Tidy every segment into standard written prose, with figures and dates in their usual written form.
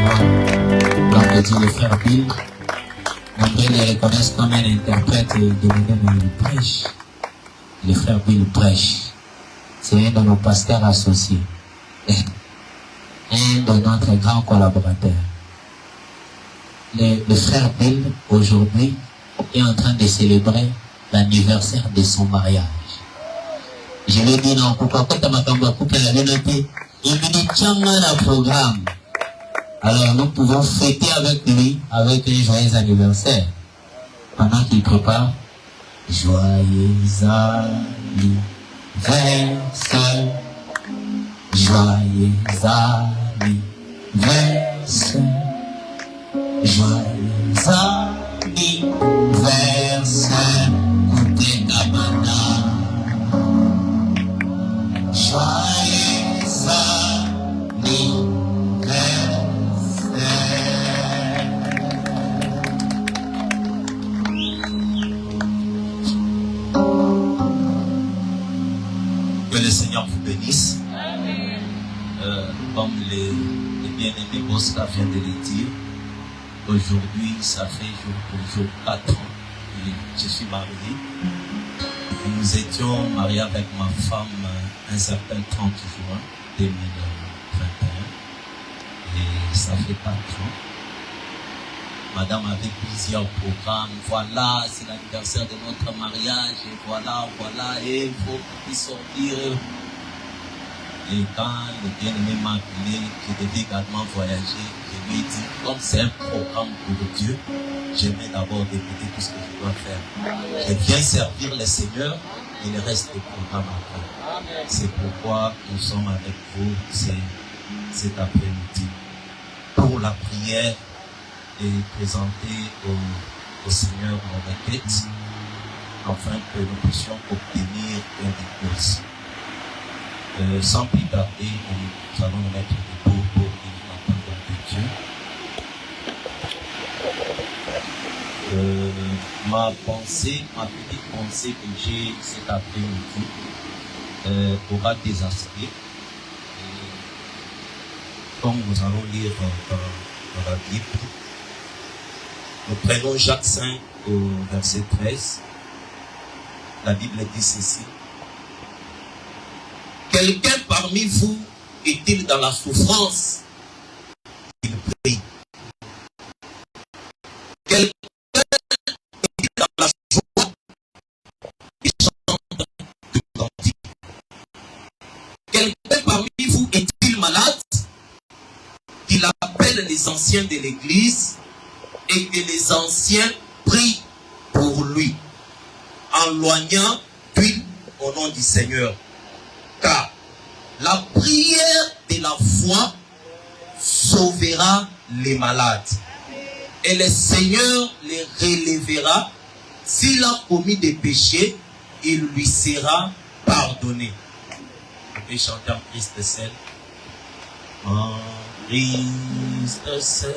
L'homme de Dieu, le frère Bill. Nombreux les reconnaissent comme un interprète de le prêche. Le frère Bill prêche. C'est un de nos pasteurs associés. Un de notre grand collaborateur. Le frère Bill, aujourd'hui, est en train de célébrer l'anniversaire de son mariage. Je lui ai dit non, pourquoi pas ma couple la vérité. Il me dit tiens un programme. Alors nous pouvons fêter avec lui avec un joyeux anniversaire. Pendant qu'il prépare joyeux anniversaire, joyeux anniversaire, joyeux anniversaire, Koute Kabana. Joyeux anniversaire. Que le Seigneur vous bénisse. Comme les bien-aimés Bosca vient de le dire, aujourd'hui, ça fait jour pour jour 4 ans que je suis marié. Nous étions mariés avec ma femme un certain 30 juin 2021. Et ça fait 4 ans. Madame avait plusieurs programmes. Voilà, c'est l'anniversaire de notre mariage. Et voilà, et il faut qu'il sortir. Et quand le bien-aimé m'a appelé, je devais également voyager. Je lui ai dit, comme c'est un programme pour Dieu, j'aimerais d'abord écouter tout ce que je dois faire. Je viens servir le Seigneur et le reste du programme après. C'est pourquoi nous sommes avec vous cet après-midi. Pour la prière et présenter au Seigneur nos requêtes, afin que nous puissions obtenir une réponse. Sans plus tarder, nous allons nous mettre debout pour une entendre de Dieu. Ma petite pensée que j'ai cet après-midi aura des aspects. Comme nous allons lire dans la Bible, nous prenons Jacques 5 au verset 13. La Bible dit ceci. Quelqu'un parmi vous est-il dans la souffrance? Il prie. Quelqu'un est-il dans la joie? Il chante de cantique. Quelqu'un parmi vous est-il malade? Il appelle les anciens de l'église et que les anciens prient pour lui, en loignant d'huile au nom du Seigneur. Car la prière de la foi sauvera les malades. Et le Seigneur les relèvera. S'il a commis des péchés, il lui sera pardonné. On peut chanter en Christ seul. En Christ seul.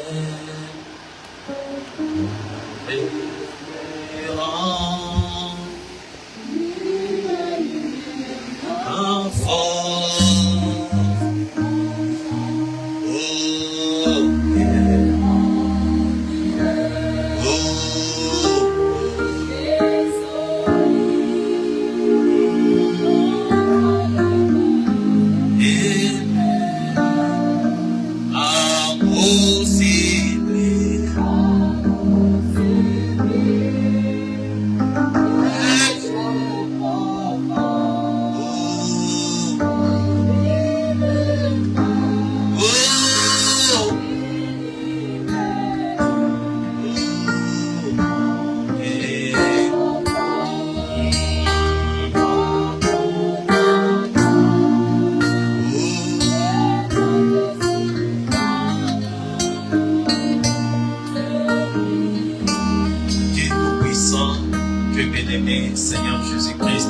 Seigneur Jésus-Christ,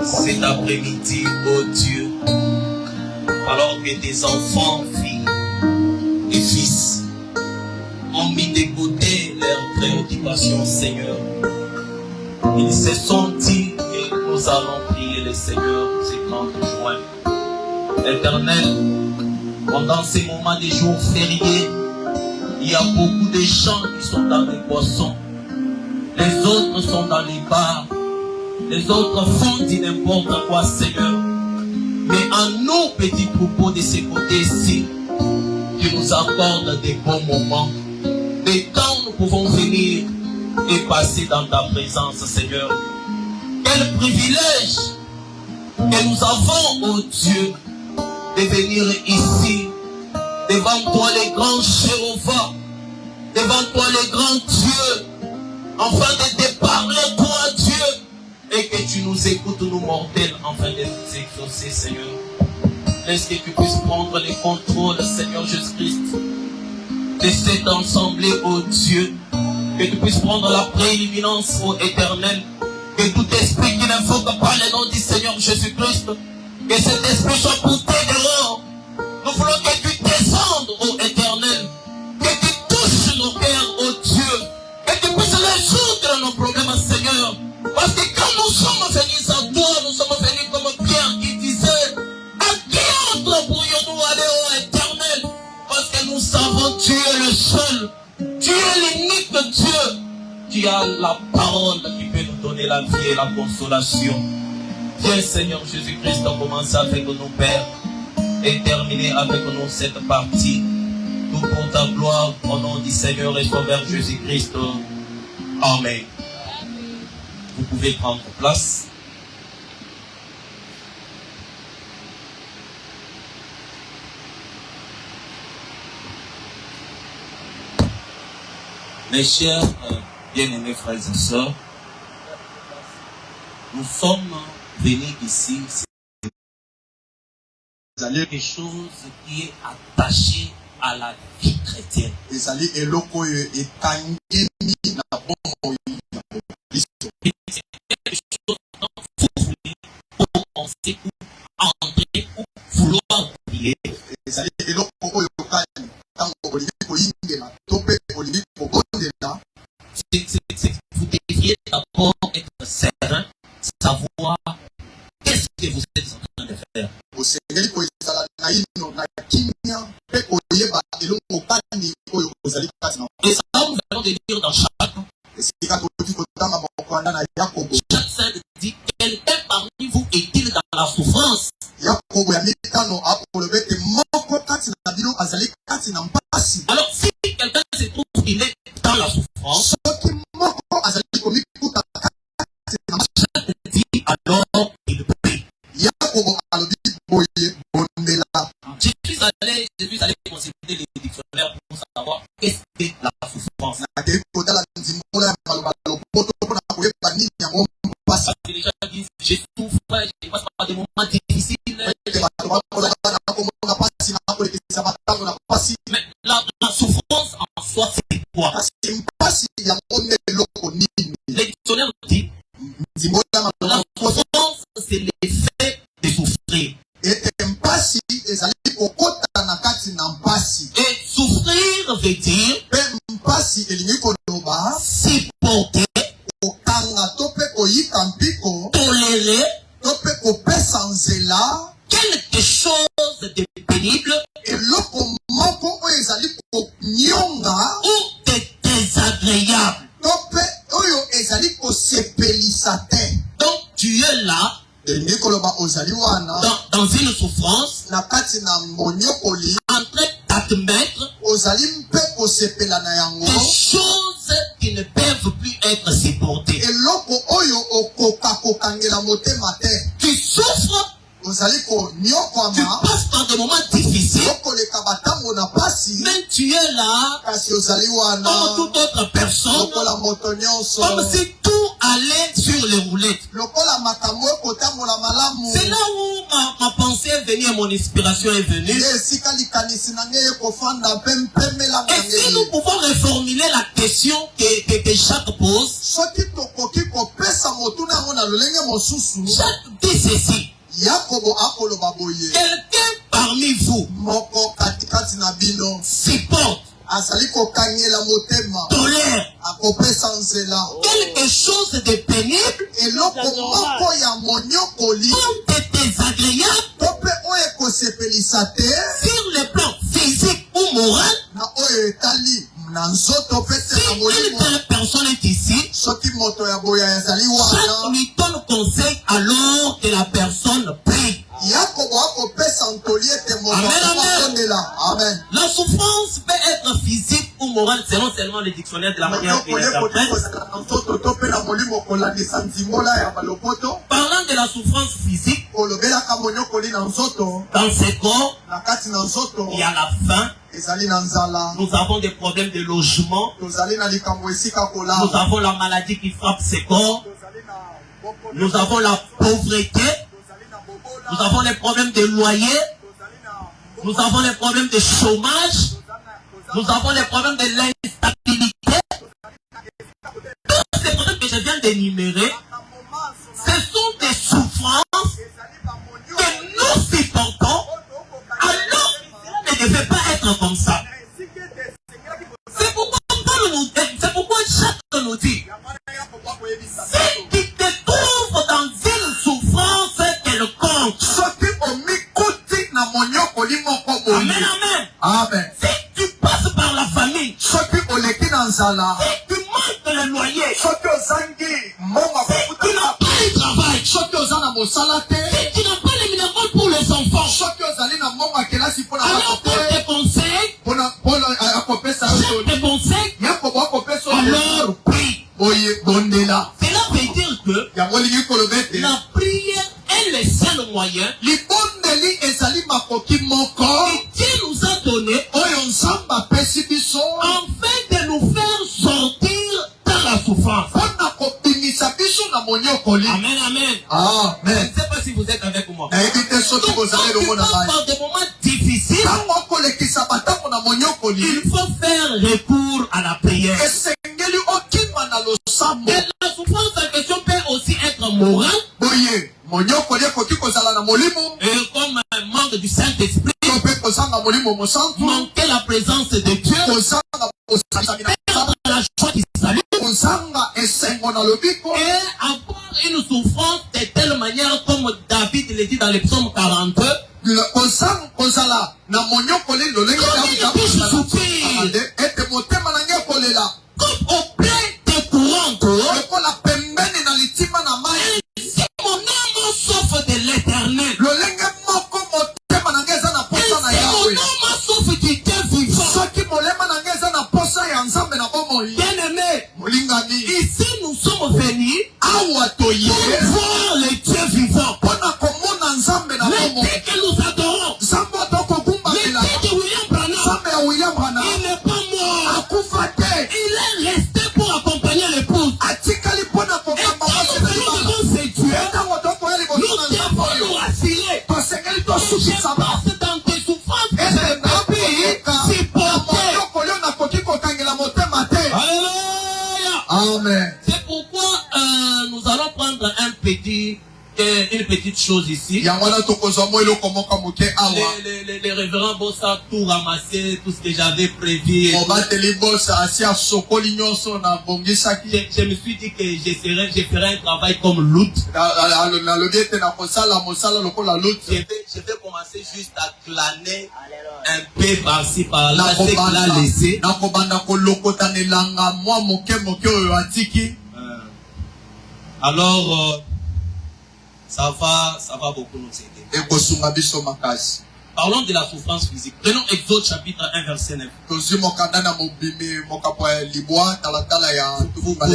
cet après-midi, ô Dieu, alors que tes enfants, filles et fils ont mis de côté leurs préoccupations, Seigneur, ils se sont dit que nous allons prier le Seigneur ce 30 juin. Éternel, Pendant ces moments des jours fériés, il y a beaucoup de gens qui sont dans les boissons. Les autres sont dans les bars. Les autres font du n'importe quoi, Seigneur. Mais en nos petits troupeaux de ces côtés-ci, tu nous accordes des bons moments. Des temps nous pouvons venir et passer dans ta présence, Seigneur. Quel privilège que nous avons, oh Dieu, de venir ici, devant toi les grands Jéhovah, devant toi les grands dieux, afin de te parler, toi Dieu, et que tu nous écoutes, nous mortels, afin de nous exaucer, Seigneur. Laisse que tu puisses prendre les contrôles, Seigneur Jésus-Christ, de cet ensemble, ô Dieu, que tu puisses prendre la prééminence, ô Éternel, que tout esprit qui n'invoque pas le nom du Seigneur Jésus-Christ, que cet esprit soit poussé dehors. Nous voulons que tu descendes, ô Éternel, que tu touches nos cœurs, ô Dieu, que tu puisses résoudre nos problèmes, Seigneur. Parce que quand nous sommes venus à toi, nous sommes venus comme Pierre qui disait, à qui autre pourrions-nous aller, ô Éternel? Parce que nous savons, tu es le seul, tu es l'unique Dieu. Tu as la parole qui peut nous donner la vie et la consolation. Viens, Seigneur Jésus-Christ, commencer avec nous, Père, et terminer avec nous cette partie. Tout pour ta gloire, au nom du Seigneur et Sauveur Jésus-Christ. Amen. Vous pouvez prendre place. Mes chers bien-aimés frères et sœurs, nous sommes venus ici, c'est quelque chose qui est attaché à la vie chrétienne. Pour penser, pour entrer, pour vouloir prier. Vous devriez d'abord être serein, savoir qu'est-ce que vous êtes en train de faire. Et ça, nous allons dire dans chaque saint dit, quelqu'un parmi vous est-il dans la souffrance? Alors si quelqu'un se trouve il est dans la souffrance, alors il prie. Je suis allé consulter les dictionnaires pour savoir qu'est-ce que la souffrance. Parce que les gens disent, je souffre, je passe par des moments difficiles. Mais la souffrance en soi, c'est quoi? Les dictionnaires disent, la souffrance, c'est l'effet de souffrir. Et souffrir veut dire supporter, tolérer quelque chose de pénible ou de désagréable. Donc tu es là dans une souffrance, en train d'admettre des choses qui ne peuvent plus être supportées. Tu souffres, tu passes par des moments difficiles, mais tu es là comme toute autre personne, comme si tout allait sur les roulettes. C'est là où ma pensée est venue, mon inspiration est venue. Et si nous pouvons reformuler la question que Jacques pose, Jacques dit ceci. Quelqu'un parmi vous supporte tolère quelque chose de pénible ou de désagréable sur le plan physique ou moral. Si une personne est ici, chaque lui donne conseil alors que la personne prie. Amen. La souffrance peut être physique ou morale selon seulement le dictionnaire de la manière qu'il interprète. Parlant de la souffrance physique, dans ce corps, il y a la faim. Nous avons des problèmes de logement. Nous avons la maladie qui frappe ce corps. Nous avons la pauvreté. Nous avons les problèmes de loyer. Nous avons les problèmes de chômage. Nous avons les problèmes de l'instabilité. Tous ces problèmes que je viens d'énumérer, ce sont des souffrances que nous supportons alors que ne devait pas être comme ça. C'est pourquoi chacun nous dit, si tu te trouves dans une souffrance quelconque, amen, amen. Amen. Si tu passes par la famille, si tu manques le loyer, si tu n'as pas de travail, si tu n'as pas les minéraux pour les enfants, alors pour tes conseils, alors prie. Cela veut dire que la prière est le seul moyen que Dieu nous a donné afin de nous faire sortir dans la souffrance. Amen, amen. Amen. Je ne sais pas si vous êtes avec moi. Donc, quand tu passes par des moments difficiles, il faut faire recours à la prière. Et la souffrance en question peut aussi être morale. Et comme un manque du Saint-Esprit, manquer la présence de Dieu, perdre la joie du salut, et avoir une souffrance de telle manière comme David le dit dans le psaume 42. Comme au plein des courants d'eau, si mon âme souffre de l'éternel, et si mon âme souffre du Dieu vivant, bien aimé, ici nous sommes venus pour voir le Dieu vivant, le Dieu que nous adorons, le Dieu de William Branham. Il n'est pas mort, il est resté pour accompagner l'épouse. Et quand nous venons devant ces dieux, nous devons nous assurer que passe dans tes souffrances et Alléluia. Amen. C'est pourquoi nous allons prendre une petite chose ici. Les révérends Bossa tout ramassé, tout ce que j'avais prévu. Je me suis dit que je ferai un travail comme l'autre. Je vais commencer juste à glaner un peu par-ci par-là ce qu'il a laissé. Alors ça va beaucoup nous aider. Parlons de la souffrance physique. Prenons Exode chapitre 1 verset 9. Vous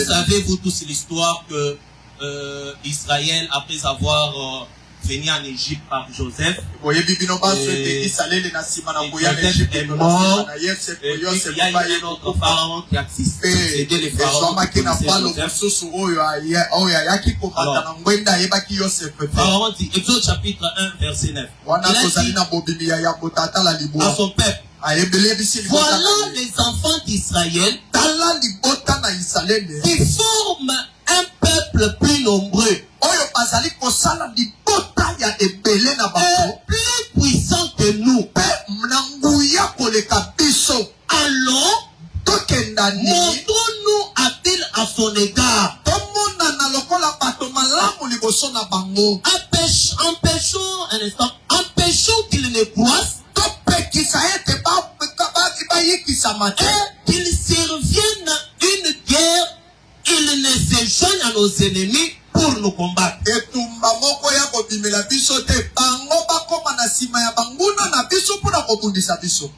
savez vous tous l'histoire que Israël, après avoir venu en Égypte par Joseph, Joseph est mort, et il y a un autre pharaon qui a succédé le pharaon qui Pharaon dit, Exode chapitre 1 verset 9, il a dit à son peuple, voilà les enfants d'Israël qui forment un peuple plus nombreux et plus puissant que nous. allons, montrons-nous a-t-il à son égard. Empêchons un instant, empêchons qu'il ne croisse et qu'il survienne une guerre, il ne se joigne à nos ennemis pour nous combattre.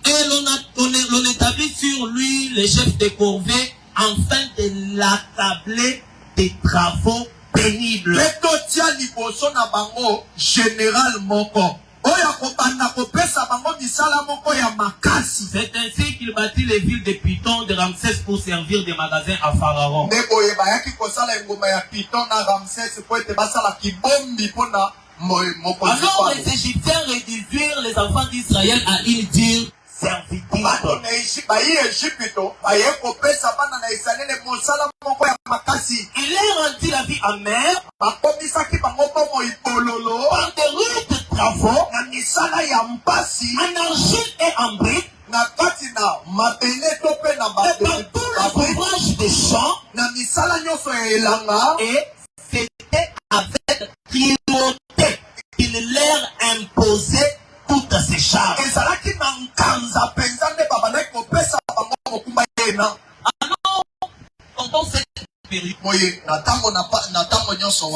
Et l'on établit sur lui les chefs de corvée afin de l'accabler des travaux pénibles. C'est ainsi qu'il bâtit les villes de Python, de Ramsès pour servir des magasins à Pharaon. Alors les Égyptiens réduisirent les enfants d'Israël à une dure servitude. Il leur rendit la vie amère par des rudes travaux en argile et en brique. Et par tout l'ouvrage des champs, et c'était avec cruauté qu'il leur imposait toutes ces charges. Alors, pendant cette période,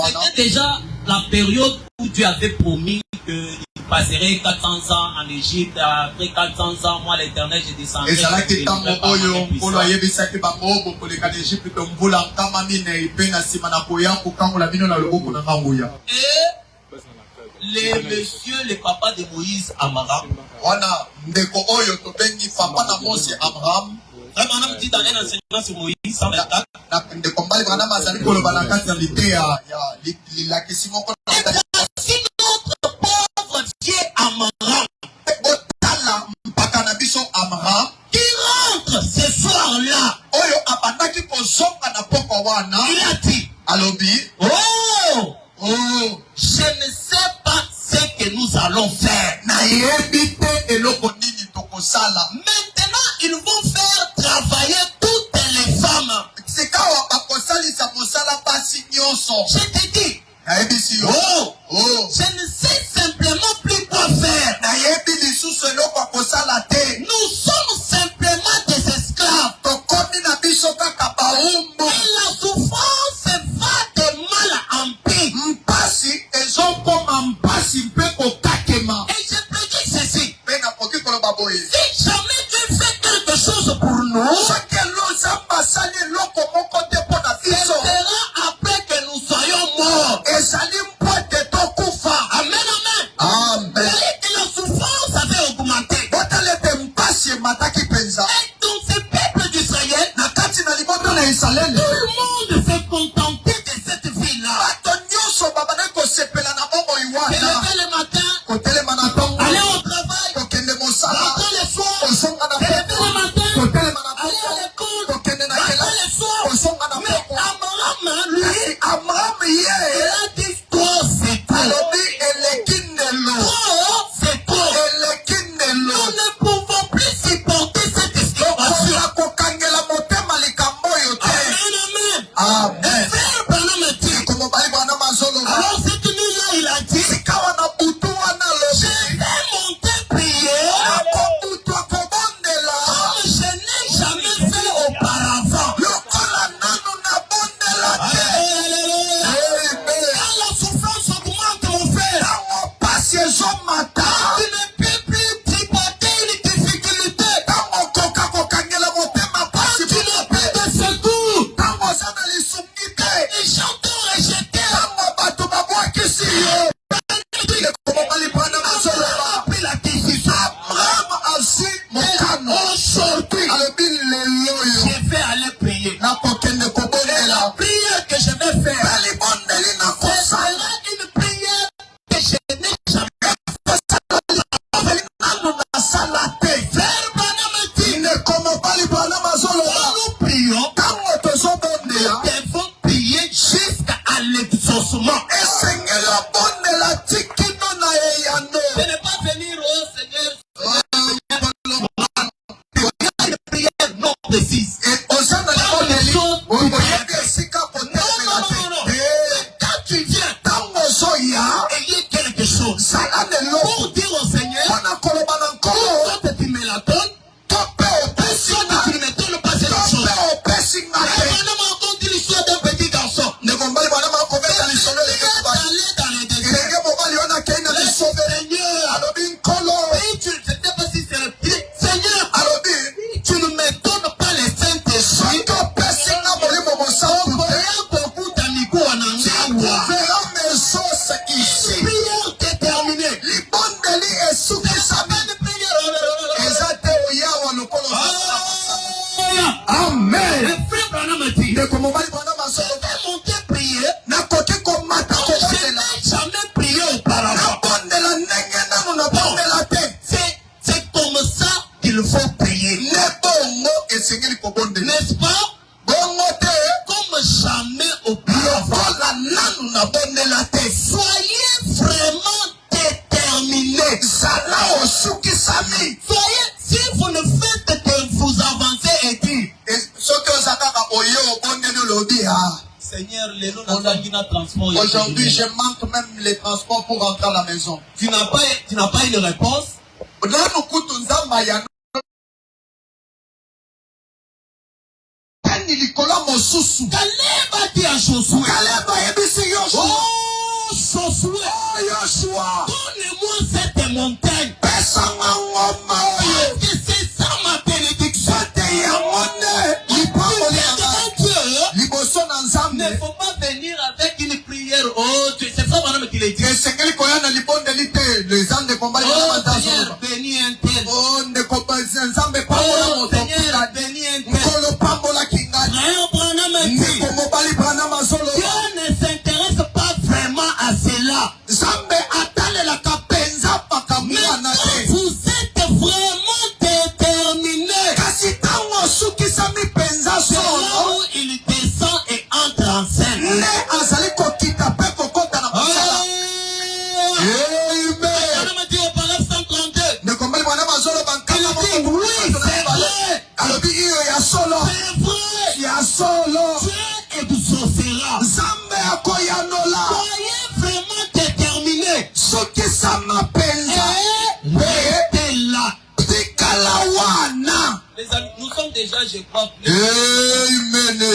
c'était déjà la période où Dieu avait promis qu'il passerait 400 ans en Égypte. Après 400 ans, moi l'Éternel, je descendrai. Et les messieurs, les papas de Moïse, Amram, Abraham dit dans un enseignement sur Moïse 124, voici notre pauvre vieux Amram qui rentre ce soir-là. Il a dit, oh, je ne sais pas ce que nous allons faire. Maintenant, ils vont faire travailler toutes les femmes. Je te dis, je ne sais simplement plus quoi faire. Nous sommes simplement des esclaves. Et la souffrance va de mal en pire. Et je prédis ceci. Si jamais Dieu fait quelque chose pour nous, ce sera après que nous soyons morts. Amen, amen. Et la souffrance avait augmenté. Et dans ce peuple d'Israël, tout le monde s'est contenté de cette vie-là. Se lever le matin, aller au travail, rentrer le soir, se lever le matin, aller à l'école, rentrer le soir. Mais Abraham, lui, il a dit trop c'est trop. Trop c'est trop. Nous ne pouvons plus supporter cette esclavation. Amen, amen. Et frère Branham dit, alors cette nuit-là, il a dit, je vais monter prier comme je n'ai jamais fait auparavant. Quand la souffrance augmente, mon frère, tu ne peux plus tripoter une difficulté. Tu n'as plus de secours. Les gens t'ont rejeté. Pris la décision. Aujourd'hui, je vais aller prier. Et la prière que je vais faire, ce sera une prière que je n'ai jamais faite. Frère Branham dit, quand nous prions, nous devons prier jusqu'à l'exaucement. De ne pas venir au Seigneur. précise. Et aux gens de la Pas les bonne choses non, du non, non. Et quand tu viens, ayez quelque chose pour dire au Seigneur, quand tu me la donnes, quand tu ne me donnes pas cette chose. Et maintenant, on compte l'histoire d'un petit garçon. Il est allé dans les déserts. Le Seigneur, et tu ne sais pas si c'est le petit. Seigneur, tu ne me donnes pas les Saint-Esprit. Prière déterminée. Amen. Le frère Branham a dit, Ndeko mobali bwana je masolo vais monter prier. nakoki komata Je kobondela n'ai jamais prié auparavant. nabondela ndenge nanu nabondela te C'est comme ça qu'il faut prier. ne bongo esengeli kobondela N'est-ce pas? bongo te Comme jamais auparavant. lokola nanu nabondela te Soyez vraiment déterminés. zala osukisami Soyez, si vous ne faites que vous avancez et dire, soki oza kaka oye obondeli olobi Seigneur, les noms n'a transport. aujourd'hui je manque même les transports pour rentrer à la maison Tu n'as pas une réponse. nanu kutu nzamba ya tani likolo mosusu Caleb a dit à Josué, Caleb ayebisi Yoshua oh Josué, Yoshua donne-moi cette montagne. pesanga ngoma oyo Parce que c'est ça ma bénédiction. sote yango nde lipamboli yanga Devant Dieu, liboso na il ne nzambe faut pas venir avec une prière. Oh, c'est ça madame qui l'a dit. esengeli koya na libondeli te eza ndeko mbali Oh wana Seigneur, bazoloba bénis un tel. o ndeko nzambe pambola Oh moto Seigneur, bénis un tel. nkolo pambolaki ngai Frère Branham a dit, ndeko mobali brana Dieu mazoloba ne s'intéresse pas vraiment à cela. nzambe atalelaka mpenza makambo Mais wana quand te vous êtes vraiment déterminés, kasi ntango osukisami mpenza c'est là solo où il descend et entre en scène. nde azali kokita mpe kokota na mosala amen Branham a dit au paragraphe 132, ndeko mbali bwana mazoloba nkama il dit, oui, c'est vrai, alobi iyo ya solo c'est vrai, ya solo Dieu exaucera. nzambe akoyanola Soyez vraiment déterminés sukisama mpenza et restez là. tikala wana Les amis, nous sommes déjà, je crois, plus.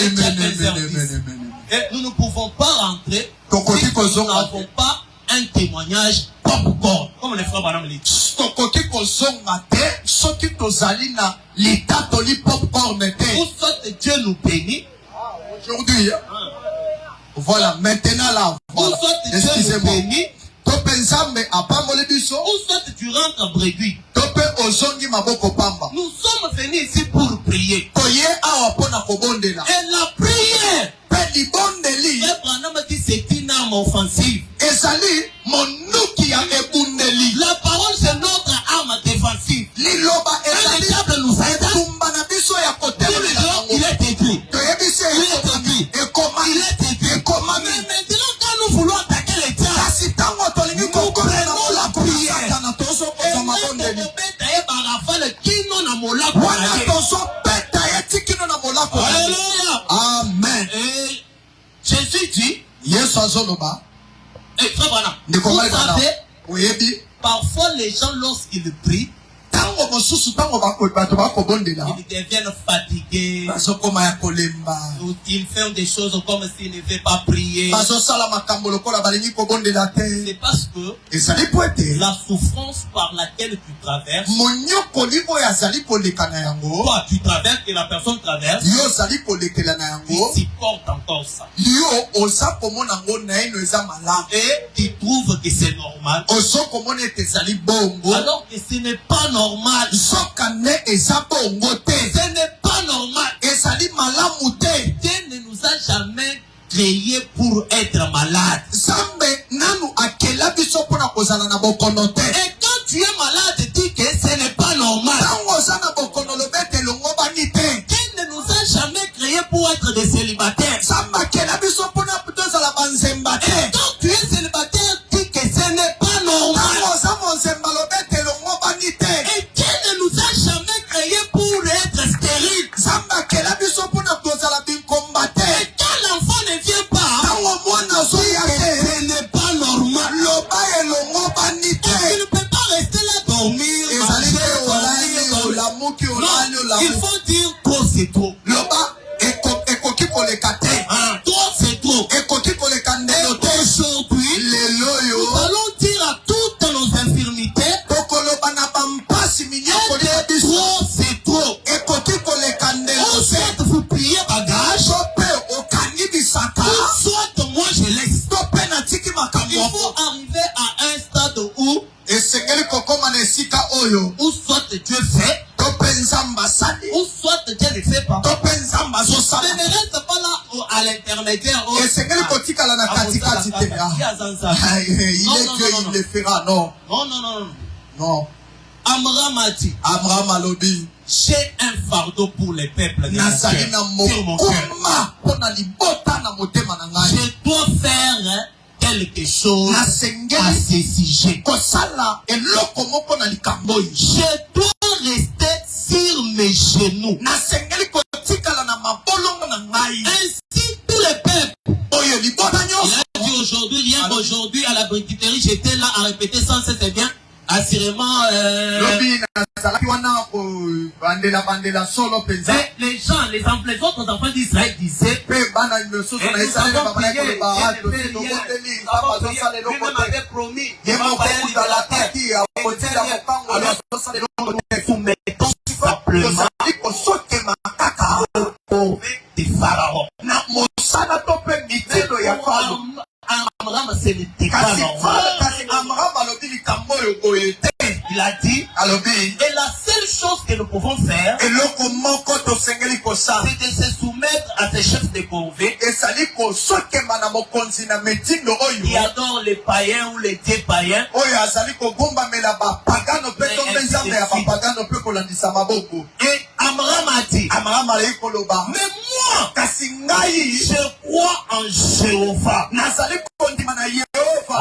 amen Et nous ne pouvons pas rentrer Tokoki si nous kozonga. n'avons pas un témoignage popcorn, comme les frères Branham l'ont dit. tokoki kozonga te soki tozali na litatoli popcorn Ou te soit Dieu nous bénit, aujourd'hui voilà maintenant là ou voilà. soit Dieu nous excusez-moi bénit, to mpe nzambe apamboli biso ou soit tu rentres en bréguille. to mpe ozongi maboko pamba Nous sommes venus ici pour prier. toye awa mpona kobondela Et la prière, mpe libondeli frère Branham dit c'est une arme offensive. ezali monuki ya ebundeli La parole c'est notre arme défensive. liloba Un ezali diable nous aide. etumba na biso ya Tous les kotelemela jours, il yango est écrit. toyebisi Il est écrit. ekomami Il est écrit. ekomami Mais maintenant, quand nous voulons attaquer les diables, kasi ntango tolingi kokona na molako ya satana tozokozwa mabondeli wana tozobeta ye tikino na molako na ye. Alléluia. amen Et Jésus dit, yesu azoloba et frère Branham, ndeko vous ngai bana savez, oyebi parfois les gens lorsqu'ils prient, ntango mosusu ntango bato bakobondela ils deviennent fatigués, bazokoma ya kolemba ou ils font des choses comme s'ils ne veulent pas prier. bazosala makambo lokola balingi kobondela te C'est parce que ezali po ete la souffrance par laquelle tu traverses, monyokoli oyo azali koleka na yango toi tu traverses et la personne traverse, yo ozali kolekela na tu yango supportes encore ça. yo oza komona yango naino eza malamu Et tu trouves que c'est normal. ozo komona ete ezali bongo Alors que ce n'est pas normal. soka nde eza bongo te Ce n'est pas normal. ezali malamu te Dieu ne nous a jamais créés pour être malades. nzambe nanu akela biso mpona kozala na bokono te Et quand tu es malade, dis que ce n'est pas normal. ntango oza na bokono lobi ete elongobani te Dieu ne nous a jamais créés pour être des célibataires. nzambe akela biso mpona tozala banzemba Et te quand tu es célibataire, dis que ce n'est pas normal. ntango oza monzemba lobi ete elongobani te Et Dieu ne nous a jamais créés pour être stériles. nzambe faut dire trop c'est trop. Loba, ekoki koleka te. Trop c'est trop. Ekoki koleka ndelo te. Aujourd'hui, Leloyo. nous allons dire à toutes nos infirmités, Tokoloba na bampasi minyoko et de trop c'est trop. ekoki koleka ndelo te. Soit vous priez bagage, Sope okani bisaka. soit moi je laisse. Tope na tiki Il makambo. faut arriver à un stade où Esengeli kokoma na esika oyo. soit Dieu fait, Tope nzamba sali. ou soit Dieu ne fait pas. Tope nzamba Mais zosala. ne reste pas là à l'intermédiaire. Esengeli kotikala na katikati te. Il le fera, non. Non. Non. Amram a dit, Abraham alobi. j'ai un fardeau pour les peuples. Nazali na Sur mon cœur. mokuma. Pona libota na motema na ngai. Je dois faire quelque chose à Nasengeli ce sujet. kosala eloko moko na likambo oyo. Je dois rester sur mes genoux. Nasengeli kotikala na mabolongo na ngai. Ainsi tous les peuples. Oyo libota Il nyonso. a dit aujourd'hui, rien qu'aujourd'hui à la briqueterie, j'étais là à répéter sans cesse, c'est bien. Assurément, Lobi nazalaki wana ko bandela solo penza. les gens, les autres enfants d'Israël disaient, Pe bana mosusu na Israeli baba na koloba tokoteli papa zosala eloko te. avait promis, Ye moko kutala taki akotinda mopango ya zosala eloko te. soumettons simplement Tozali kosokema kaka au des pharaons. na mosala to pe mitelo ya falo. Amram, ce n'était pas Kasi normal. Amram alobi likambo oyo boye te. Il a dit, Alobi et la seule chose que nous pouvons faire, eloko moko tosengeli kosala. c'est de se soumettre à ces chefs de corvée Ezali kosokema na mokonzi na metindo qui oyo. adorent les païens ou les dieux païens. Oyo azali kogumbamela bapagano pe tombe nzambe ya bapagano pe kolandisa maboko. Et Amram a dit, Abraham alei koloba mais moi, kasi ngai je crois en Jéhovah. nazali kondima na Yehova.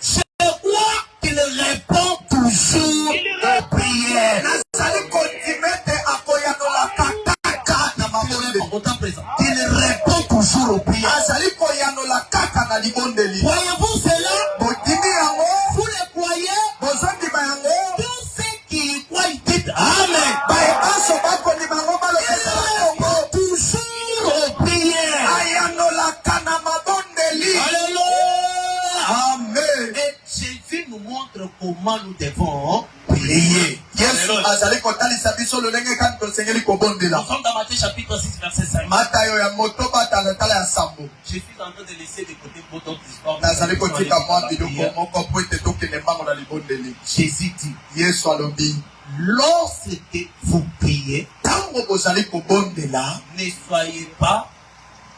Je crois qu'il répond toujours aux prières. Nazali kondima ete akoyanolaka kaka na mabondeli. Autant présent. Il répond toujours aux prières. Azali koyanola kaka na libondeli. Voyez-vous cela? Bondimi yango Vous les croyez? bozondima yango Tous ceux qui y croient, ils disent Amen. bayebaso bakondima yango balokesala yango. Toujours aux prières. Ayanolaka na mabondeli. Alléluia. Amen. Et Jésus nous montre comment nous devons prier. Yesu azali kotalisa biso lolenge kani tosengeli Nous kobondela. sommes dans Matthieu chapitre 6, verset 5. Matayo ya motoba talatala ya sambo. Je suis en train de laisser de côté pour d'autres histoires. Nazali kotika mwa Prière. biloko moko po ete tokende mbango na libondeli. Jésus dit, Yesu alobi lorsque vous priez, ntango bozali kobondela ne soyez pas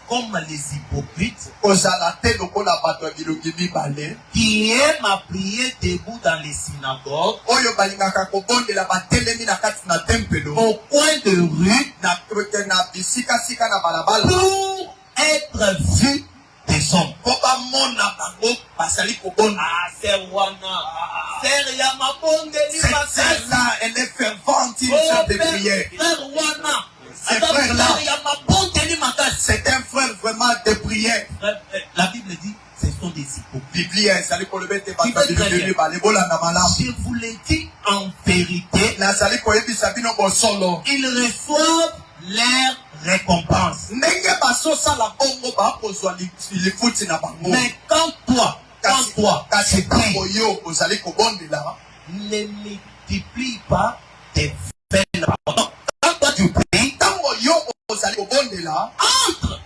comme les hypocrites kozala te lokola bato ya bilongi mibale qui aiment à prier debout dans les synagogues, oyo balingaka kobondela batelemi na kati na tempelo au coin de rue, na bisikasika na balabala pour être vus des hommes. po bamona bango bazali kobonda. Ah, c'est wana. C'est Yamabondeli Cette Makasi. sœur-là, elle est fervente, une Oh, sœur de Père, prière. Frère Wana. Ce Attends, frère-là. Frère Yamabondeli Makasi. C'est un frère vraiment de prière. La Bible dit, ce sont des hypocrites. Biblia ezali koloba ete bato Tu ya veux très bilongi bien. mibale bolanda malamu. Je vous l'ai dit en vérité, Nazali koyebisa bino bosolo. ils reçoivent leur récompense. Ndenge basosala bongo bakozwa lifuti na bango. Mais quand toi, kasi tu pries, ntango yo ozali kobondela ne multiplie pas tes faibles paroles. Quand toi tu pries, ntango yo ozali kobondela entre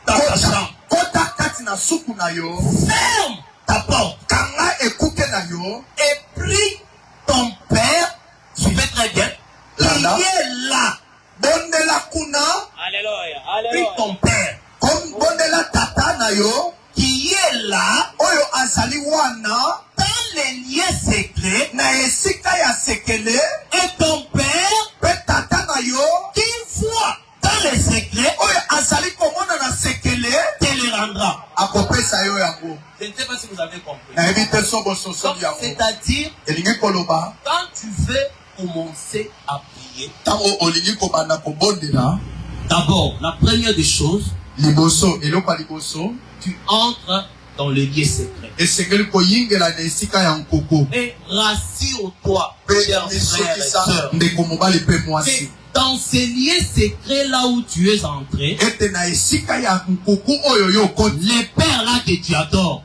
dans ta chambre, kota kati na suku na yo ferme ta porte kanga ekuke na yo et prie ton Père, suivez très bien, qui Là. est là. bondela kuna Alléluia. Prie ton Père, comme bondela tata na yo qui est là oyo azali wana dans les lieux secrets, na esika ya sekele et ton Père pe tata na yo qui voit dans les secrets oyo azali komona na sekele te le rendra. akopesa yo yango. Je ne sais pas si vous avez compris. nayebi te so Donc, bososoli yango. c'est-à-dire, elingi koloba quand tu veux commencer à prier, ntango olingi kobanda kobondela d'abord, la première des choses, liboso eloko ya liboso tu entres dans le lieu secret. Et rassure-toi, chers frères et sœurs, que dans ces lieux secrets là où tu es entré, les pères là que tu adores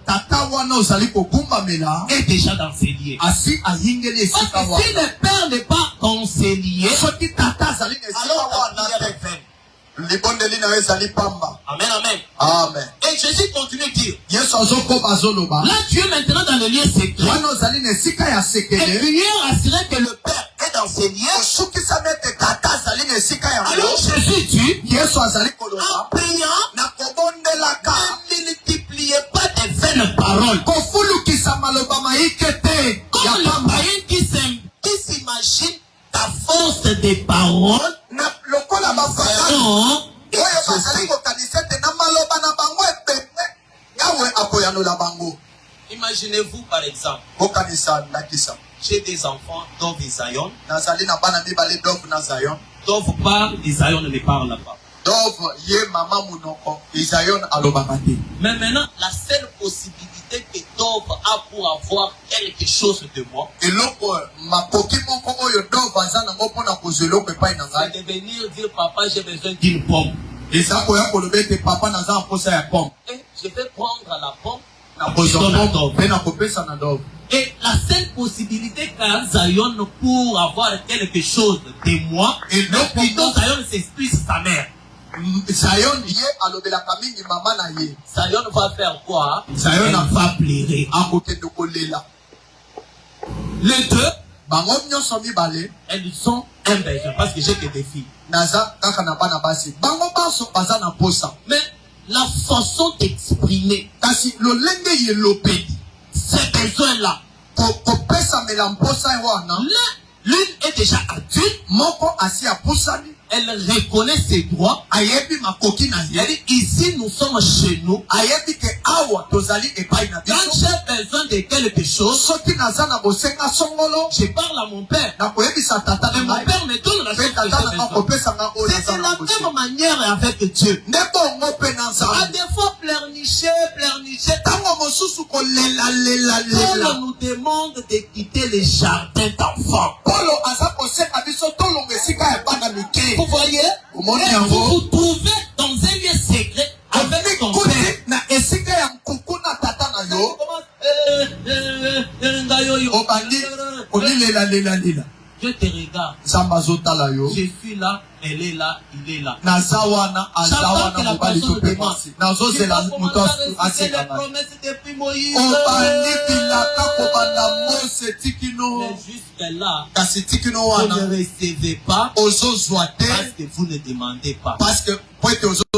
est déjà dans ces lieux. Parce que si le père n'est pas dans ces lieux, alors ta prière est vaine. Amen, amen. Amen. Et Jésus continue de dire, Là, là tu es maintenant dans le lieu secret. Et prière assurer que le Père est dans ces lieux. Alors Jésus dit, en priant, ne multipliez pas des vaines paroles. Comme le païen qui s'imagine ta force des paroles. Imaginez-vous par exemple, j'ai des enfants Dov et Zion. Dov parle, Zion ne parle pas. Mais maintenant, la seule possibilité que Dov a pour avoir quelque chose de moi, c'est de venir dire papa, j'ai besoin d'une pomme. Et je vais prendre la pomme. Et la seule possibilité qu'a Zion pour avoir quelque chose de moi, plutôt Zion s'explique sa mère. Zion va faire quoi? Elle va pleurer. Les deux, elles sont un besoin parce que j'ai que des filles. Mais la façon d'exprimer ces besoins-là, l'une est déjà adulte, elle reconnaît ses droits. Elle dit, ici nous sommes chez nous. Quand j'ai besoin de quelque chose, je parle à mon père. Et mon père me donne la chose que j'ai besoin. C'est de la même manière avec Dieu. À des fois pleurnicher. Paul nous demande de quitter les jardins d'enfants. Vous voyez, vous vous trouvez dans un lieu secret avec ton père. Je te regarde. Je suis là, elle est là, il est là. J'attends que la personne demande. C'est les promesses depuis Moïse. Mais jusque-là, vous ne recevez pas parce que vous ne demandez pas. Vous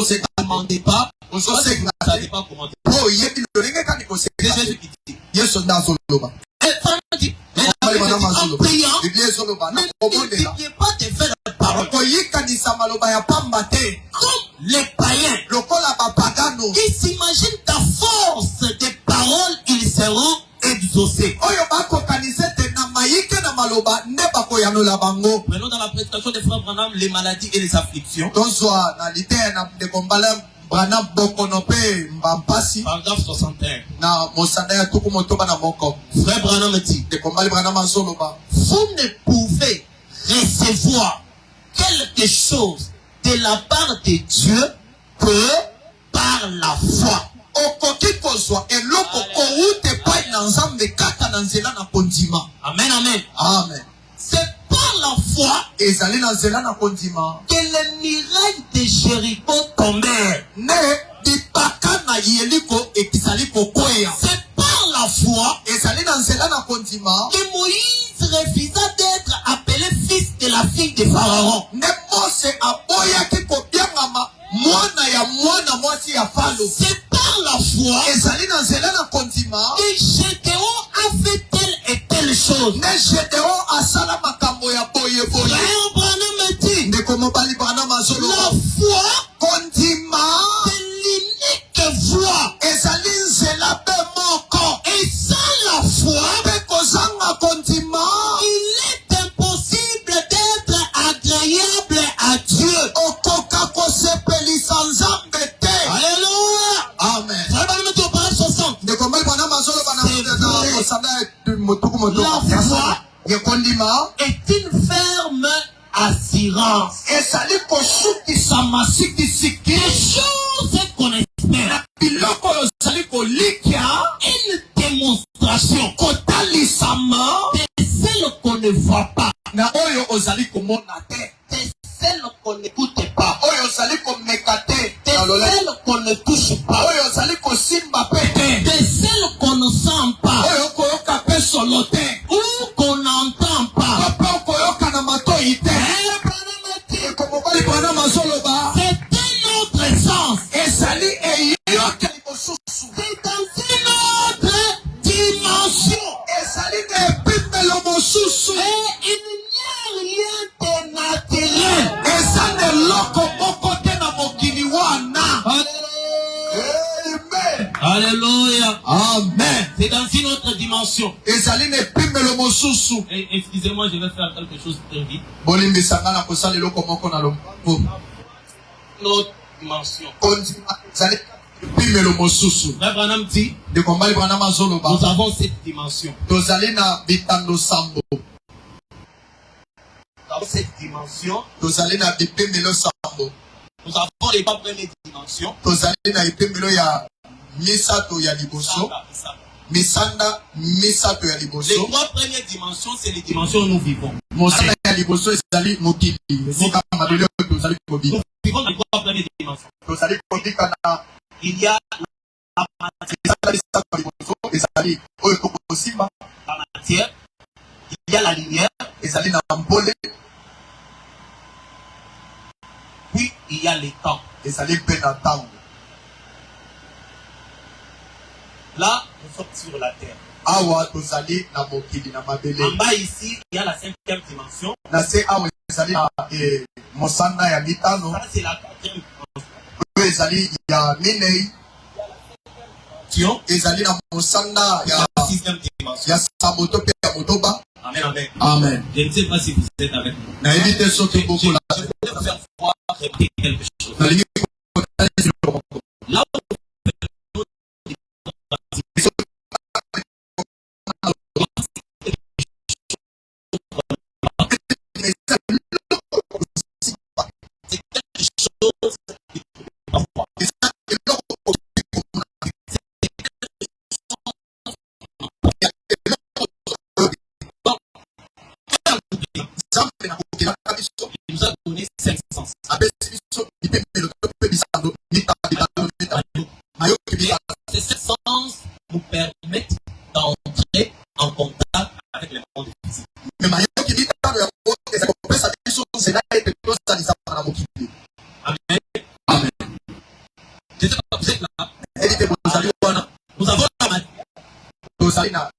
ne demandez pas parce que vous ne savez pas comment dire. C'est Jésus qui dit. Et Paul dit, en priant, ne multipliez pas de vaines paroles. Comme les païens qui s'imaginent ta force des paroles, ils seront exaucés. Prenons dans la présentation des frères Branham les maladies et les afflictions. Paragraphe 61. Frère Branham dit, vous ne pouvez recevoir quelque chose de la part de Dieu que par la foi. Amen, amen. Amen. C'est par la foi que les murailles de Jéricho tombèrent. C'est par la foi que Moïse refusa d'être appelé fils de la fille de Pharaon. C'est par la foi que Gédéon a fait telle et telle chose. Frère Branham me dit, la foi, c'est l'unique voie. Et sans la foi, il est impossible d'être agréable à Dieu. Alléluia. Amen. Frère Branham me dit au paragraphe 60. assurance. Et ça dit qu'on souffre qui s'amassik Des choses qu'on espère. biloko oyo ozali kolikia Une démonstration kotalisama de celle qu'on ne voit pas. na oyo ozali komona te De celle qu'on n'écoute pas. oyo ozali komeka te De celle qu'on ne touche pas. oyo ozali kosimba pe te De celle qu'on ne sent pas. oyo okoyoka pe solo te Ou qu'on n'entend pas. ope okoyoka na matoi te ekomobali bana mazoloba C'est un autre sens. ezali eyokeli mosusu C'est dans une autre dimension. ezali na epimelo mosusu Et il n'y a rien de naturel. eza na eloko moko te na mokili wana amen Alléluia. amen C'est dans une autre dimension. ezali na epimelo mosusu Et excusez-moi, je vais faire quelque chose très vite. bolimbisanga na kosala eloko moko na lombango Une autre dimension. kondima ezali epimelo mosusu Frère Branham dit, ndeko mbali branham azoloba nous avons cette dimension. tozali na bitando sambo Nous avons cette dimension. tozali na bipimelo sambo Nous avons les trois premières dimensions. tozali na epimelo ya misato ya liboso misanda misato ya Les liboso trois premières dimensions, c'est les dimensions où nous vivons. mosala ya liboso ezali mokili esika mabele oyo tozali kobika Nous vivons dans les trois premières dimensions. tozali kobika na Il y a la esala misato ya liboso ezali oyo tokosimba matière, il y a la lumière, ezali na mpole puis il y a le temps. ezali mpe na ntango Là, nous sommes sur la terre. awa tozali na mokili na mabele En bas ici, il y a la cinquième dimension. na se awa ezali na mosanda ya mitano Ça, c'est la quatrième oyo ezali ya minei dimension. ezali na mosanda La sixième dimension. ya samoto mpe ya motoba Amen, amen. amen Je ne sais pas si vous êtes avec moi. nayebi te soki Je bokola voudrais vous faire voir répéter quelque chose. nalingi kotala eloko moko. Là où c'est quelque chose qui peut pas voir. Il nous a donné 5 sens. Ces 5 sens nous permettent d'entrer en contact avec le monde physique. Amen. Amen. Je sais pas, vous êtes là. Nous avons la matière. Ça, c'est la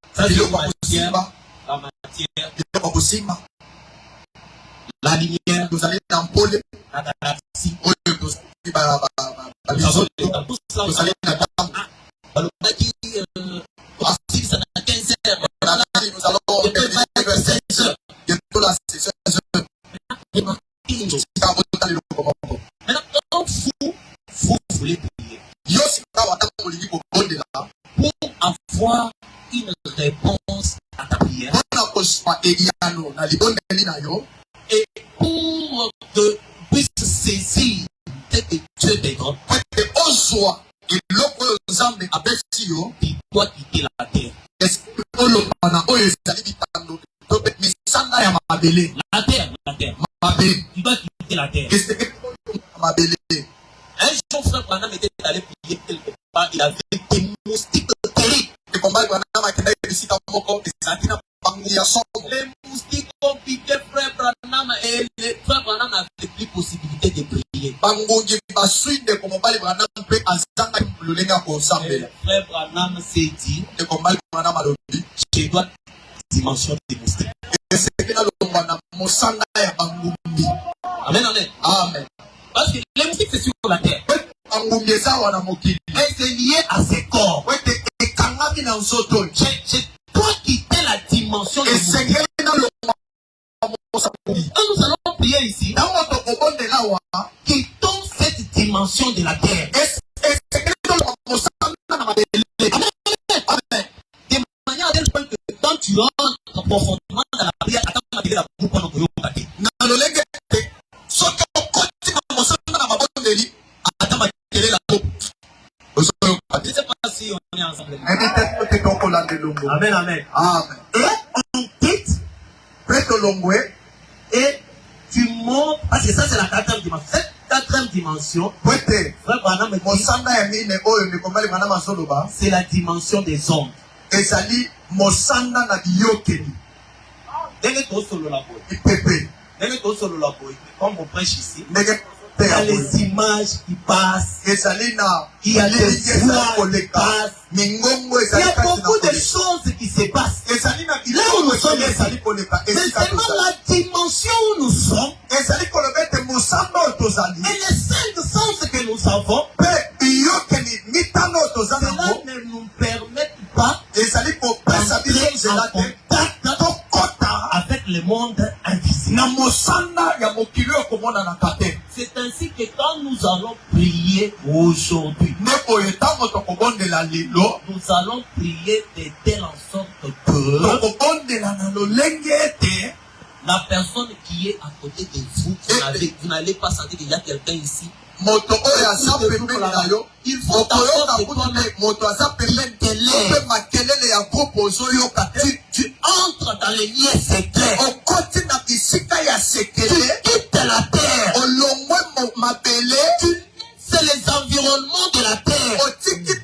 matière, la lumière, la galaxie. Nous avons dans tout cela. Balobaki, ça n'a 15 heures. Maintenant, quand vous voulez prier, pour avoir une réponse à ta prière et pour que puisse saisir ce que Dieu te donne, il doit quitter la terre. La terre. Il doit quitter la terre. Un jour, frère Branham était allé prier quelque part, il avait des moustiques terribles. Les moustiques ont piqué frère Branham et le frère Branham n'avait plus possibilité de prier. Et le frère Branham s'est dit, je dois dimension des moustiques. Amen, amen. Amen. Parce que les moustiques c'est sur la terre. Et c'est lié à ses corps. Je dois quitter la dimension des moustiques. Quand nous allons prier ici, quittons cette dimension de la terre. De manière à tel point que quand tu entres profondément dans la prière, attends la boucle bondeli atama kele la ko Je ne sais pas si on est ensemble. Amen, amen. Amen. Et on quitte et tu montes, parce que ça c'est la quatrième dimension. Cette quatrième dimension, frère Branham me dit, c'est la dimension des ondes. ezali mosanda na biyokeli Dès que tu solo la boy, dès que tu solo la boy, comme on prêche ici, il y a les images qui passent, ezali na il y a des voix qui koleka passent, mingongo il y ezali a kati na beaucoup de koleka choses qui se passent. ezali na Là où biloko nous sommes ezali koleka C'est esika seulement tozali la dimension où nous sommes ezali koloba ete mosanda oyo tozali et les cinq sens que nous avons, mpe biyokeli mitano oyo toza cela nango ne nous permet pas ezali kopesa biso d'entrer nzela en te contact tokota avec le monde invisible. na mosanda ya mokili oyo komonanaka te C'est ainsi que quand nous allons prier aujourd'hui, nde boye ntango tokobondela lelo nous allons prier de telle en sorte que tokobondela na lolenge ete la personne qui est à côté de vous, vous n'allez pas sentir qu'il y a quelqu'un ici. moto oyo aza pembeni na yo Il faut okoyoka d'abord que kutu toi-même, te moto aza pembeni mpe makelele ya groupe ozoyoka te tu entres dans les liens secrets. okoti na bisika ya Tu sekele quittes la terre. olongwe mabele C'est les environnements de la terre. otiki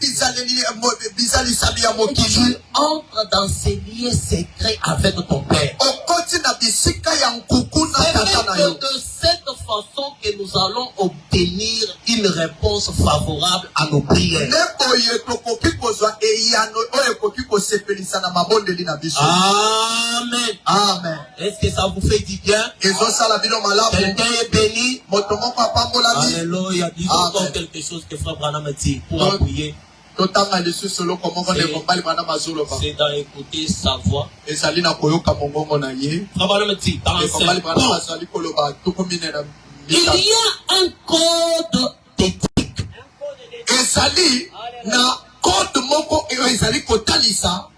bizalisami ya Tu mokili entres dans ces liens secrets avec ton Père. okoti na bisika ya nkuku na C'est tata na yo même de cette façon que nous allons obtenir une réponse favorable à nos prières. nde boye tokoki kozwa eyano oyo ekoki kosepelisa na mabondeli na biso Amen. amen Est-ce que ça vous fait du bien? ezosala bino malamu Quelqu'un est béni? moto moko apambolami Alléluia. Disons Amen. encore quelque chose que Frère Branham a dit pour appuyer. totanga lisusu eloko moko nde mobali bana bazoloba C'est d'écouter sa voix. ezali na koyoka mongongo na ye Frère Branham a dit dans mobali ce bana temps, bazali koloba tuku mine na il y a un code d'éthique. ezali na code moko oyo ezali kotalisa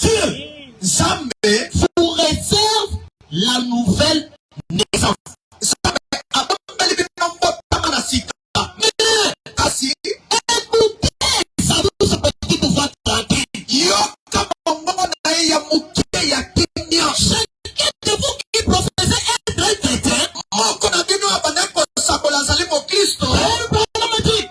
Dieu nzambe vous réserve la nouvelle naissance. abombeli bino mbotama na sika kasi Écoutez sa douce petite voix tranquille. yoka mongongo na ye ya moke ya kimia Chacun de vous qui professez être un chrétien, moko na bino abandaki kosakola azali mokristo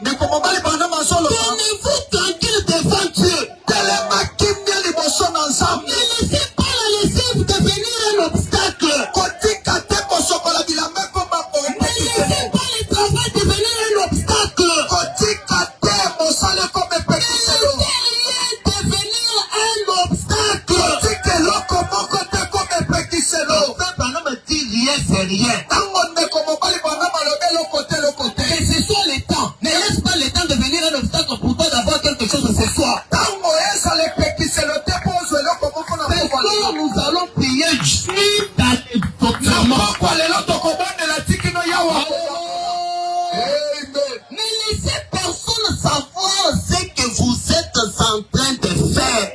ndeko mobali bana mazoloba tenez-vous tranquille devant Dieu. telema kimia liboso na nzambe Ne laissez pas la lessive devenir un obstacle. kotika te kosokola bilamba ekoma Ne laissez pas le travail devenir un obstacle. kotika te mosala ekoma epekiselo Devenir un obstacle. kotika eloko moko te ekoma epekiselo Frère Branham dit rien, c'est rien. ntango ndeko mobali bana balobi eloko te eloko te Que ce soit le temps. Ne laisse pas le temps devenir un obstacle pour toi d'avoir quelque chose ce soir. ntango ezala epekiselo te mpo ozwa eloko moko na Parce pokwa que nous allons prier suite à na pokwa lelo tokobondela tikino yawa Ne laissez personne savoir ce que vous êtes en train de faire.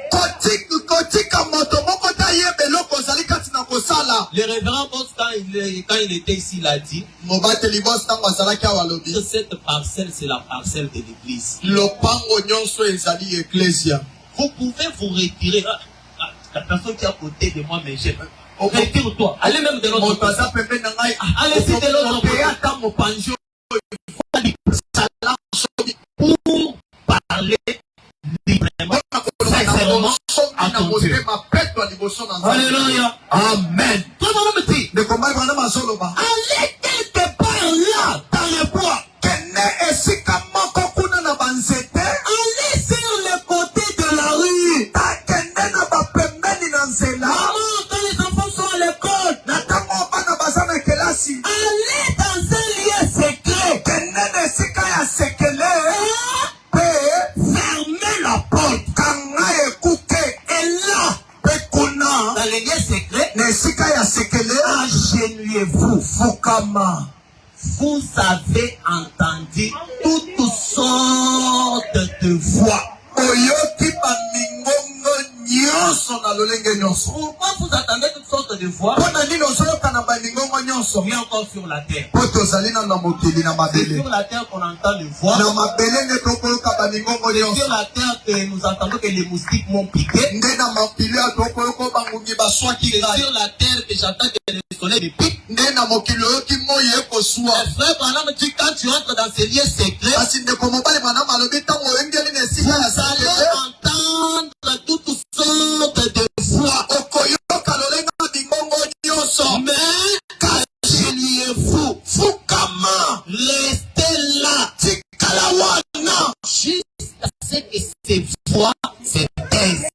kotika moto moko te ayeba eloko ozali kati na kosala Le révérend Boss, quand il était ici, il a dit mobateli bosi ntango azalaki awa que alobi cette parcelle, c'est la parcelle de l'église. lopango nyonso ezali eklesia Vous pouvez vous retirer. La personne qui est à côté de moi, mais j'aime. Retire-toi. Allez même de l'autre moto côté. aza pembeni na ngai Allez-y de l'autre côté. opeya ata mopanzi Pour parler librement. Sincèrement. na motema petwa liboso na nzambe Alléluia. amen Toi, mon homme, dit, ndeko mobali bana bazoloba allez quelque part là, dans le bois. kende esika moko kuna na banzete Allez sur le côté de la rue. takende na bapembeni na nzela Maman, quand les enfants sont à l'école, na ntango bana baza na kelasi allez dans un lieu secret. kende na esika ya sekele mpe Fermez la porte. kanga ekuke Et là, mpe kuna dans les lieux secrets, na esika ya sekele agenouillez-vous. fukama Vous avez entendu toutes sortes de voix. oyoki bamingongo Pourquoi vous attendez toutes sortes de voix? Oui, encore sur la terre. C'est sur la terre qu'on entend les voix. C'est sur la terre que nous entendons que les moustiques m'ont piqué. C'est sur la terre que j'entends que le soleil me pique. Frère Branham dit quand tu entres dans ces lieux secrets, vous allez entendre toutes sortes de voix. Mais restez là jusqu'à ce que ces voix se taisent.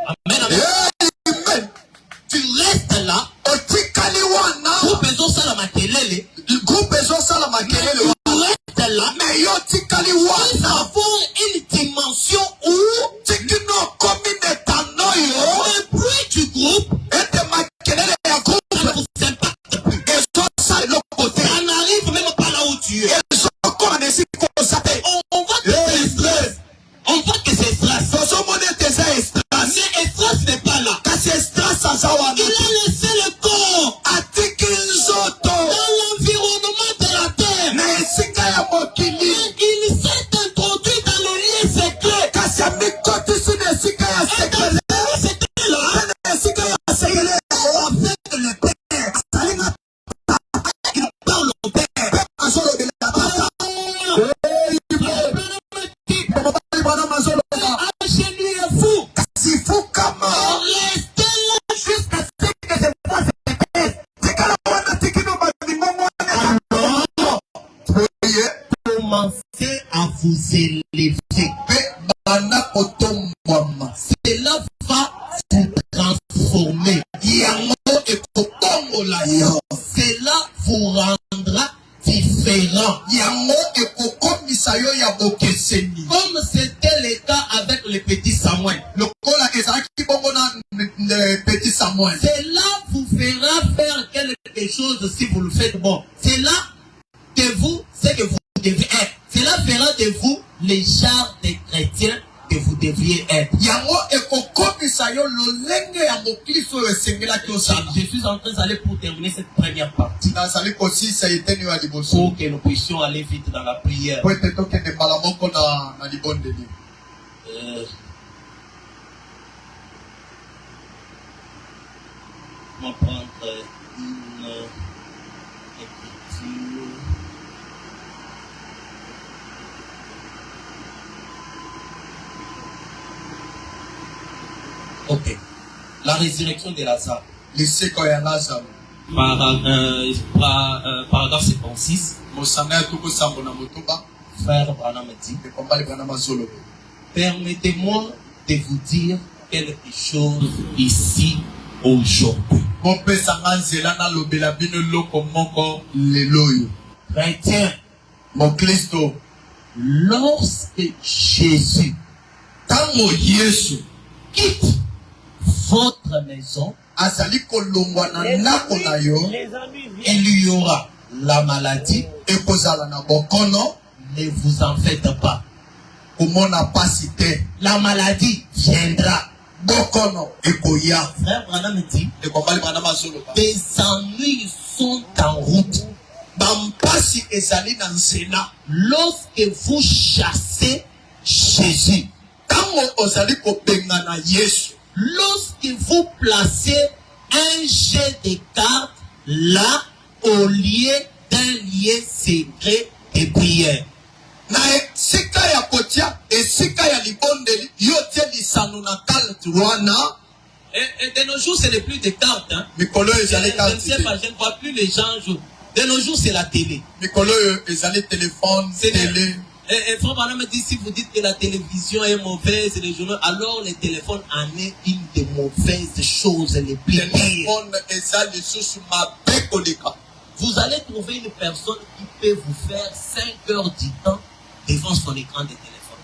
Amen, amen. Tu restes là. Groupe besoin ça la makelele. Tu restes là. Mais nous avons une dimension où le bruit du groupe ne vous impacte plus. Ça n'arrive même pas là où tu es. On voit que c'est stress. On voit que c'est stress. Mais stress n'est pas là. Il a laissé le corps dans l'environnement de la terre. Il s'est introduit dans le lieu secret. C'était là. Avec le Père. Il parle au Père. Agenouillez-vous. Restez là jusqu'à ce que je vois cette tête. Commencez à vous élever. Cela va vous transformer. Cela vous rendra différent. Comme c'était le cas avec le petit Samuel. Cela vous fera faire quelque chose si vous le faites bon. C'est là que vous, c'est que vous devez être. Cela fera de vous les genres des chrétiens que vous deviez être. Je suis en train d'aller pour terminer cette première partie. Pour que nous puissions aller vite dans la prière. On va prendre une écriture. Ok. La résurrection de Lazare. Paragraphe 76. Frère Branham dit: permettez-moi de vous dire quelque chose ici aujourd'hui. Chrétien, lorsque Jésus quitte votre maison, il y aura la maladie. Ne vous en faites pas. La maladie viendra. Frère Branham dit: des ennuis sont en route. Lorsque vous chassez Jésus, lorsque vous placez un jet de cartes là au lieu d'un lieu secret de prière. Et de nos jours, ce n'est plus des cartes. Hein. Je ne vois plus les gens jouer. De nos jours, c'est la télé. Et Frère Branham me dit: si vous dites que la télévision est mauvaise et les journaux, alors le téléphone en est une des mauvaises choses les plus pires. Vous allez trouver une personne qui peut vous faire 5 heures du temps devant son écran de téléphone.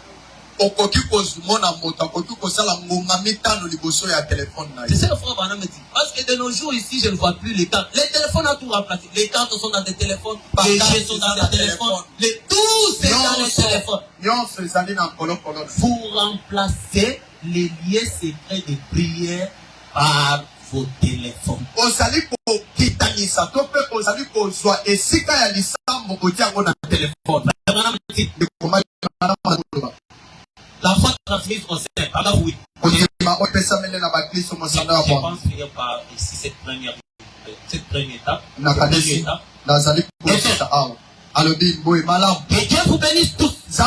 okoki kozumona moto akoki kosala ngonga mitano liboso ya téléphone na C'est ça le frère Branham dit. Parce que de nos jours ici, je ne vois plus les cartes. Les téléphones ont tout remplacé. Les cartes sont dans des téléphones. Les jeux sont dans des téléphones. Tout c'est dans les téléphones. nyonso ezali na kolokolo. Vous remplacez les liens secrets de prière par vos téléphones. Ozali kokitanisa to pe ozali kozwa esika ya lisambo kotia ngo na téléphone. Branham dit, la foi transmise au sein. Alors oui. Je pense finir par ici cette première étape. Que Dieu vous bénisse tous. Je ne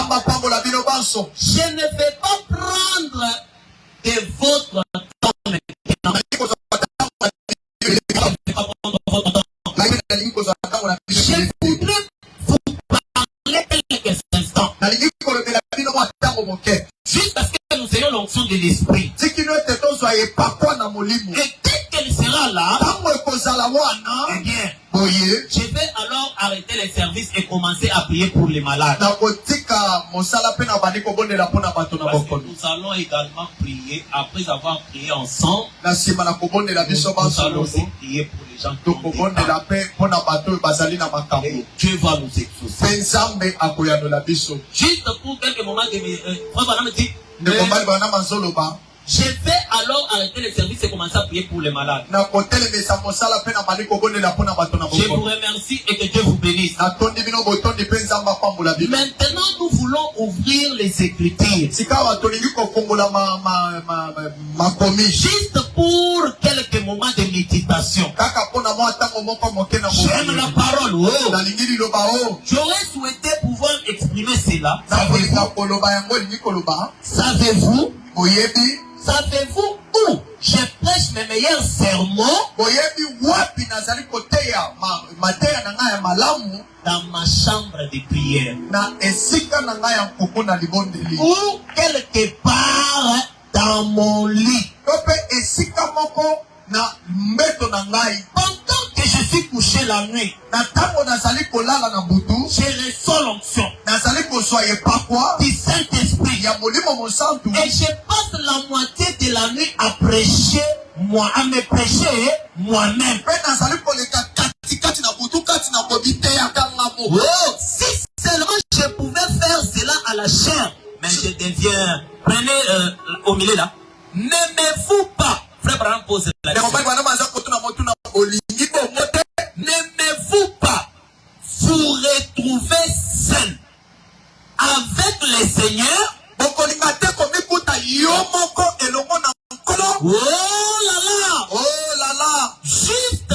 vais pas prendre de votre temps maintenant. Je voudrais vous parler quelques instants. Juste parce que nous ayons l'onction de l'esprit. Et dès qu'elle sera là, eh bien, je vais alors arrêter les services et commencer à prier pour les malades. Parce que nous allons également prier, après avoir prié ensemble, nous allons aussi prier pour les gens qui ont des cas. Et Dieu va nous exaucer. Juste pour quelques moments de mes... Je vais alors arrêter les services et commencer à prier pour les malades. Je vous remercie et que Dieu vous bénisse. Maintenant, nous voulons ouvrir les Écritures. Juste pour quelques moments de méditation. J'aime la parole. Oh. J'aurais souhaité pouvoir exprimer cela. Savez-vous? Savez-vous où je prêche mes meilleurs sermons? Dans ma chambre de prière. Ou quelque part dans mon lit. Pendant que je suis couché la nuit, j'ai reçu l'onction du Saint-Esprit. Et je passe la moitié de la nuit à prêcher, à me prêcher moi-même. Oh, si seulement je pouvais faire cela à la chair, mais je deviens. Prenez au milieu là. N'aimez-vous pas? Frère Branham pose la question. N'aimez-vous pas vous retrouver seul avec le Seigneur? Oh là là! Juste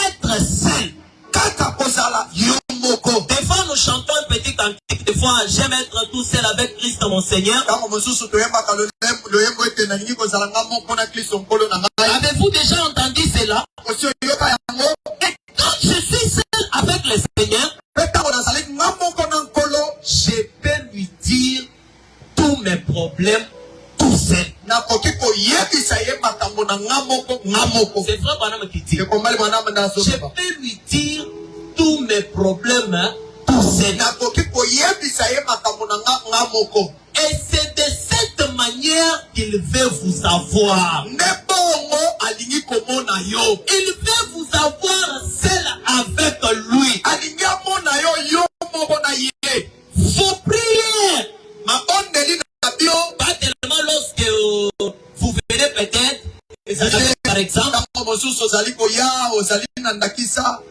être seul. Des fois nous chantons un petit cantique. Des fois j'aime être tout seul avec Christ mon Seigneur. Avez-vous déjà entendu cela? Et quand je suis seul avec le Seigneur, je peux lui dire tous mes problèmes tout seul. C'est frère Branham qui dit. Je peux lui dire tous mes problèmes tout seul. Et c'est de cette manière qu'il veut vous avoir. Il veut vous avoir seul avec lui. Vos prières, pas tellement lorsque vous venez peut-être, par exemple,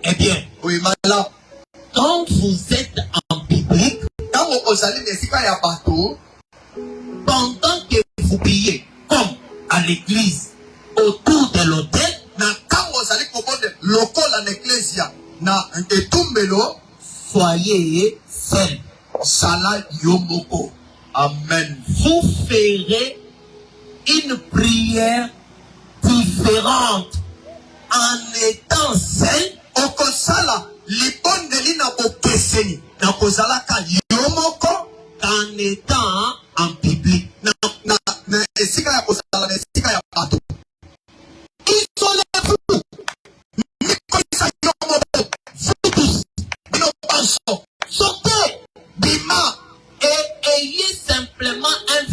eh bien, quand vous êtes en public, pendant que vous priez, comme à l'église, autour de l'autel, soyez seul. Amen. Vous ferez une prière différente en étant seul. En étant en public. Isolez-vous. Vous tous. Sortez. Et ayez simplement un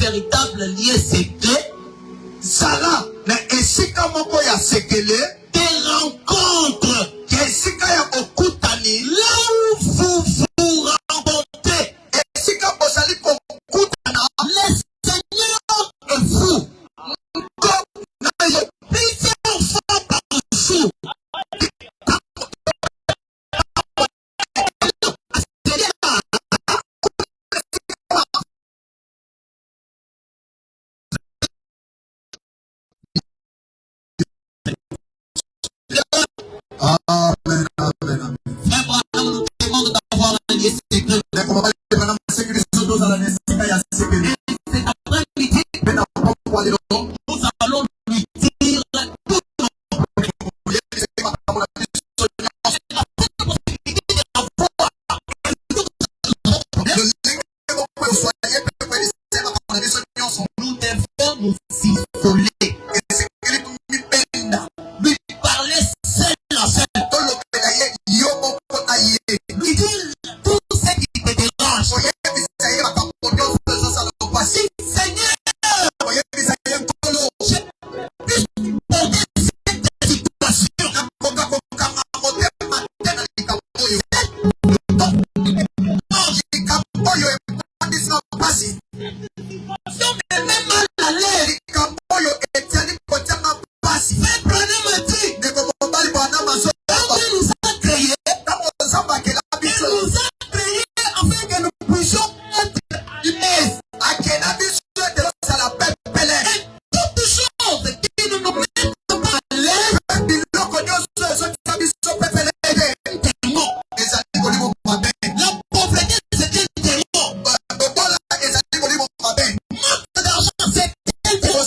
eza na esika moko ya sekele des rencontres esika ya okutani là où vous vous rencontrez. esika bozali kokutana Le Seigneur est vous. Plusieurs fois par jour. Amen, amen, amen. Frère Branham nous demande d'avoir un lien secret. Cet après-midi, nous allons lui dire tout nous devons nous isoler. Lui parler seul à seul. Lui dire tout ce qui te dérange. Seigneur, je puisse porter cette situation. Si on me met mal à l'aise, Frère Branham a dit, quand Dieu nous a créés, il nous a créés afin que nous puissions être à l'aise. Et toutes choses qui ne nous mettent pas à l'aise, tellement. La pauvreté, c'est un démon. Manque d'argent, c'est un démon.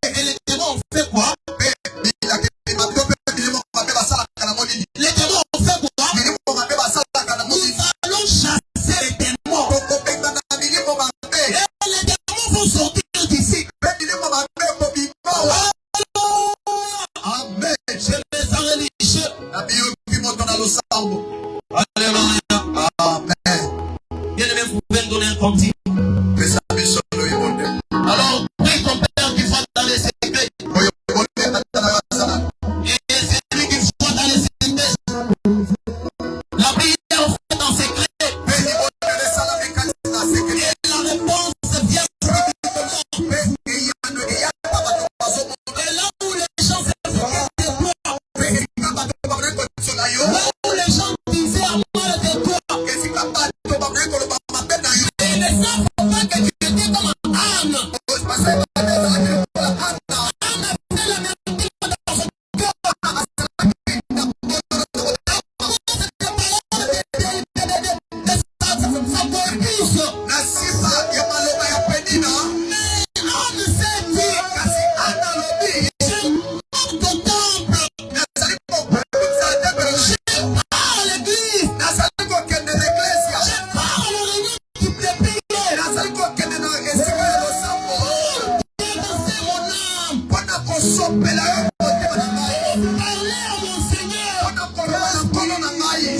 Et les démons ont fait quoi? Les démons ont fait quoi? Nous allons chasser les démons. Et les démons vont sortir d'ici. Amen. Je les sens religieux. Alléluia. Amen. Bien-aimé, vous pouvez me donner un cantique. Alors, prie ton Père qui soit dans les secrets. Et c'est lui qui soit dans les secrets. La prière faite en secret. Et la réponse vient subitement. Et là où les gens se faisaient de toi, là où les gens disaient à moi de toi, ils ne savent pas que tu étais comme un âne.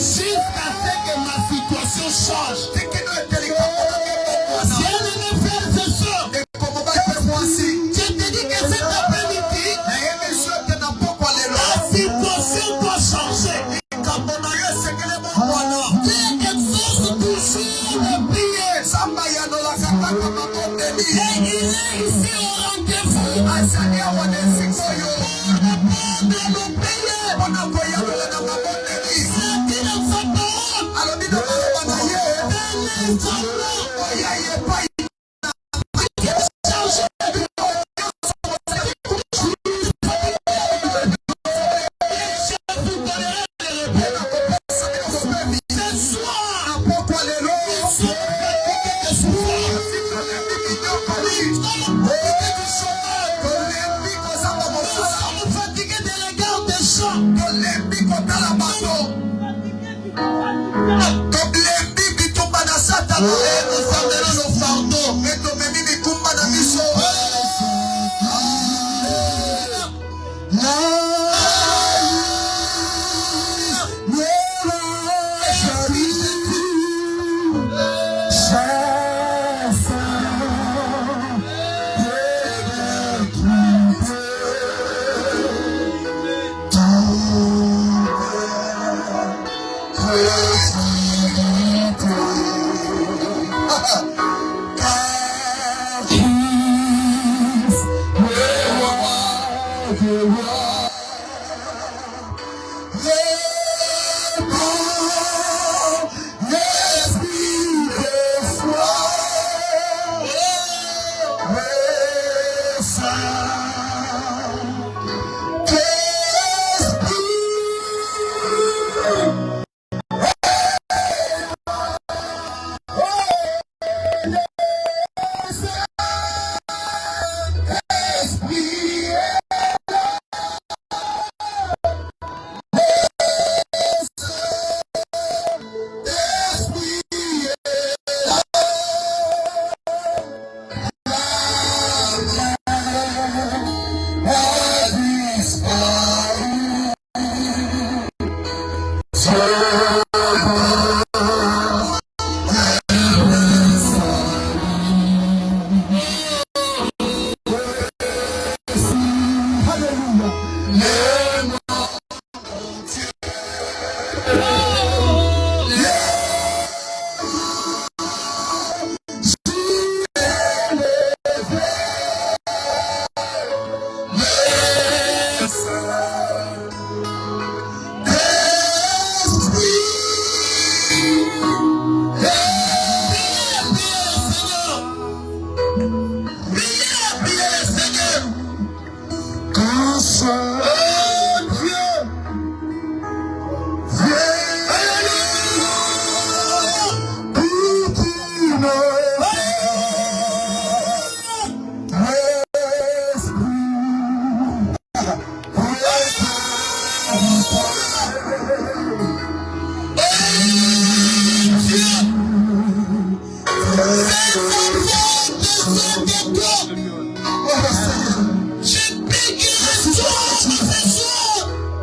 Jusqu'à ce que ma situation change. Bien-aimés frères et sœurs, je te dis que cet après-midi, la situation doit changer. Dieu exauce toujours les prières. Et il est ici au rendez-vous pour répondre à nos prières. C'est qu'il a sa parole.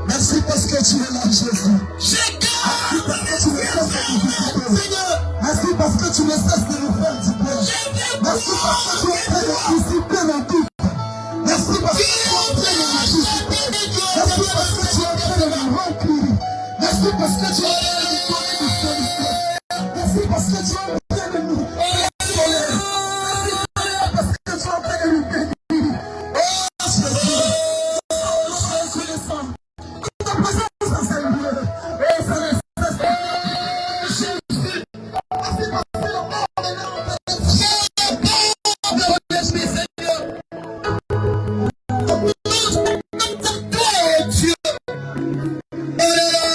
Merci parce que tu es là, Jésus. Merci parce que tu ne cesses de nous faire du bien. Merci parce que tu es en train de dissiper nos doutes. Merci parce que tu es en train de nous dissiper. Merci parce que tu es en train de nous remplir. Merci parce que tu es en train de nous donner du solution. Merci parce que tu es en train de nous soleil. Merci parce que tu es en train de nous bénir. Oh Jésus, je suis reconnaissant. Ta présence dans cette lieu. Et ça ne cesse pas. Jésus, merci parce que le monde est là en train de Seigneur. Dieu. Alléluia.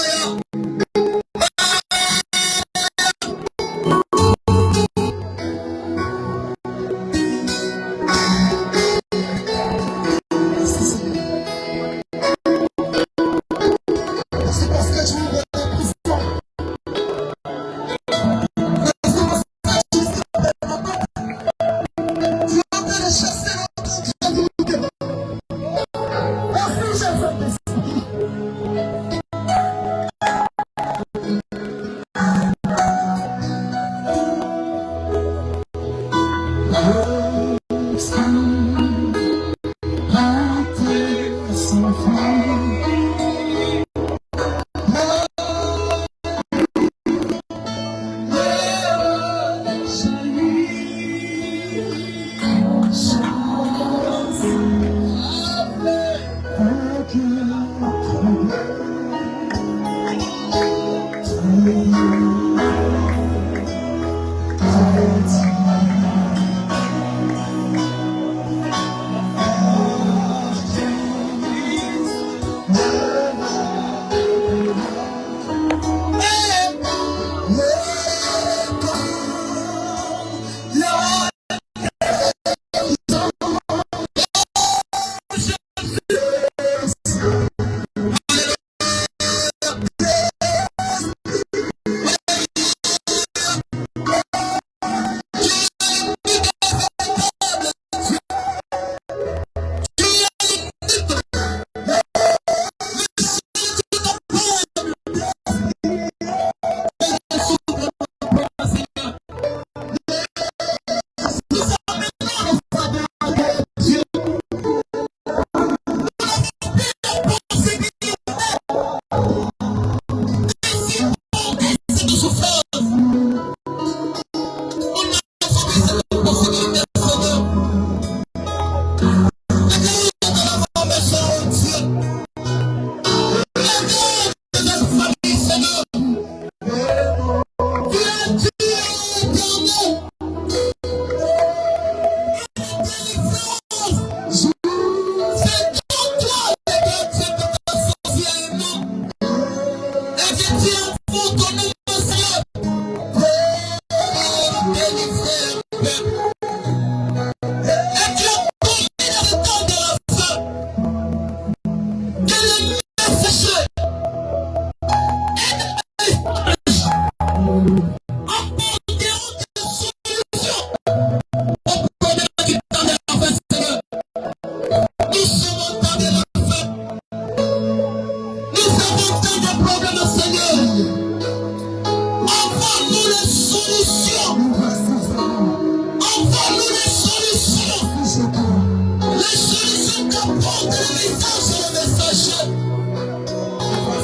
apporte le message sur le messager.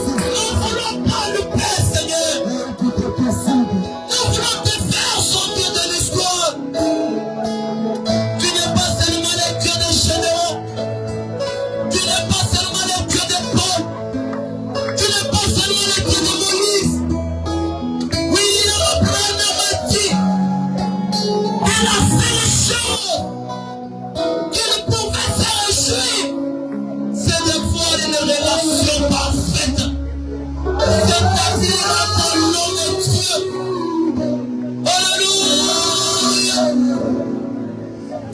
Nous voulons pas le Père, Seigneur. Nous voulons te faire sortir de l'histoire. Tu n'es pas seulement le Dieu des généraux. Tu n'es pas seulement le Dieu des Paul. Tu n'es pas seulement le Dieu de Moïse. Oui, Abraham a dit que la seule chose qu'il pouvait faire réjouir, c'est de voir une relation parfaite. C'est-à-dire entre l'homme et Dieu. Alléluia.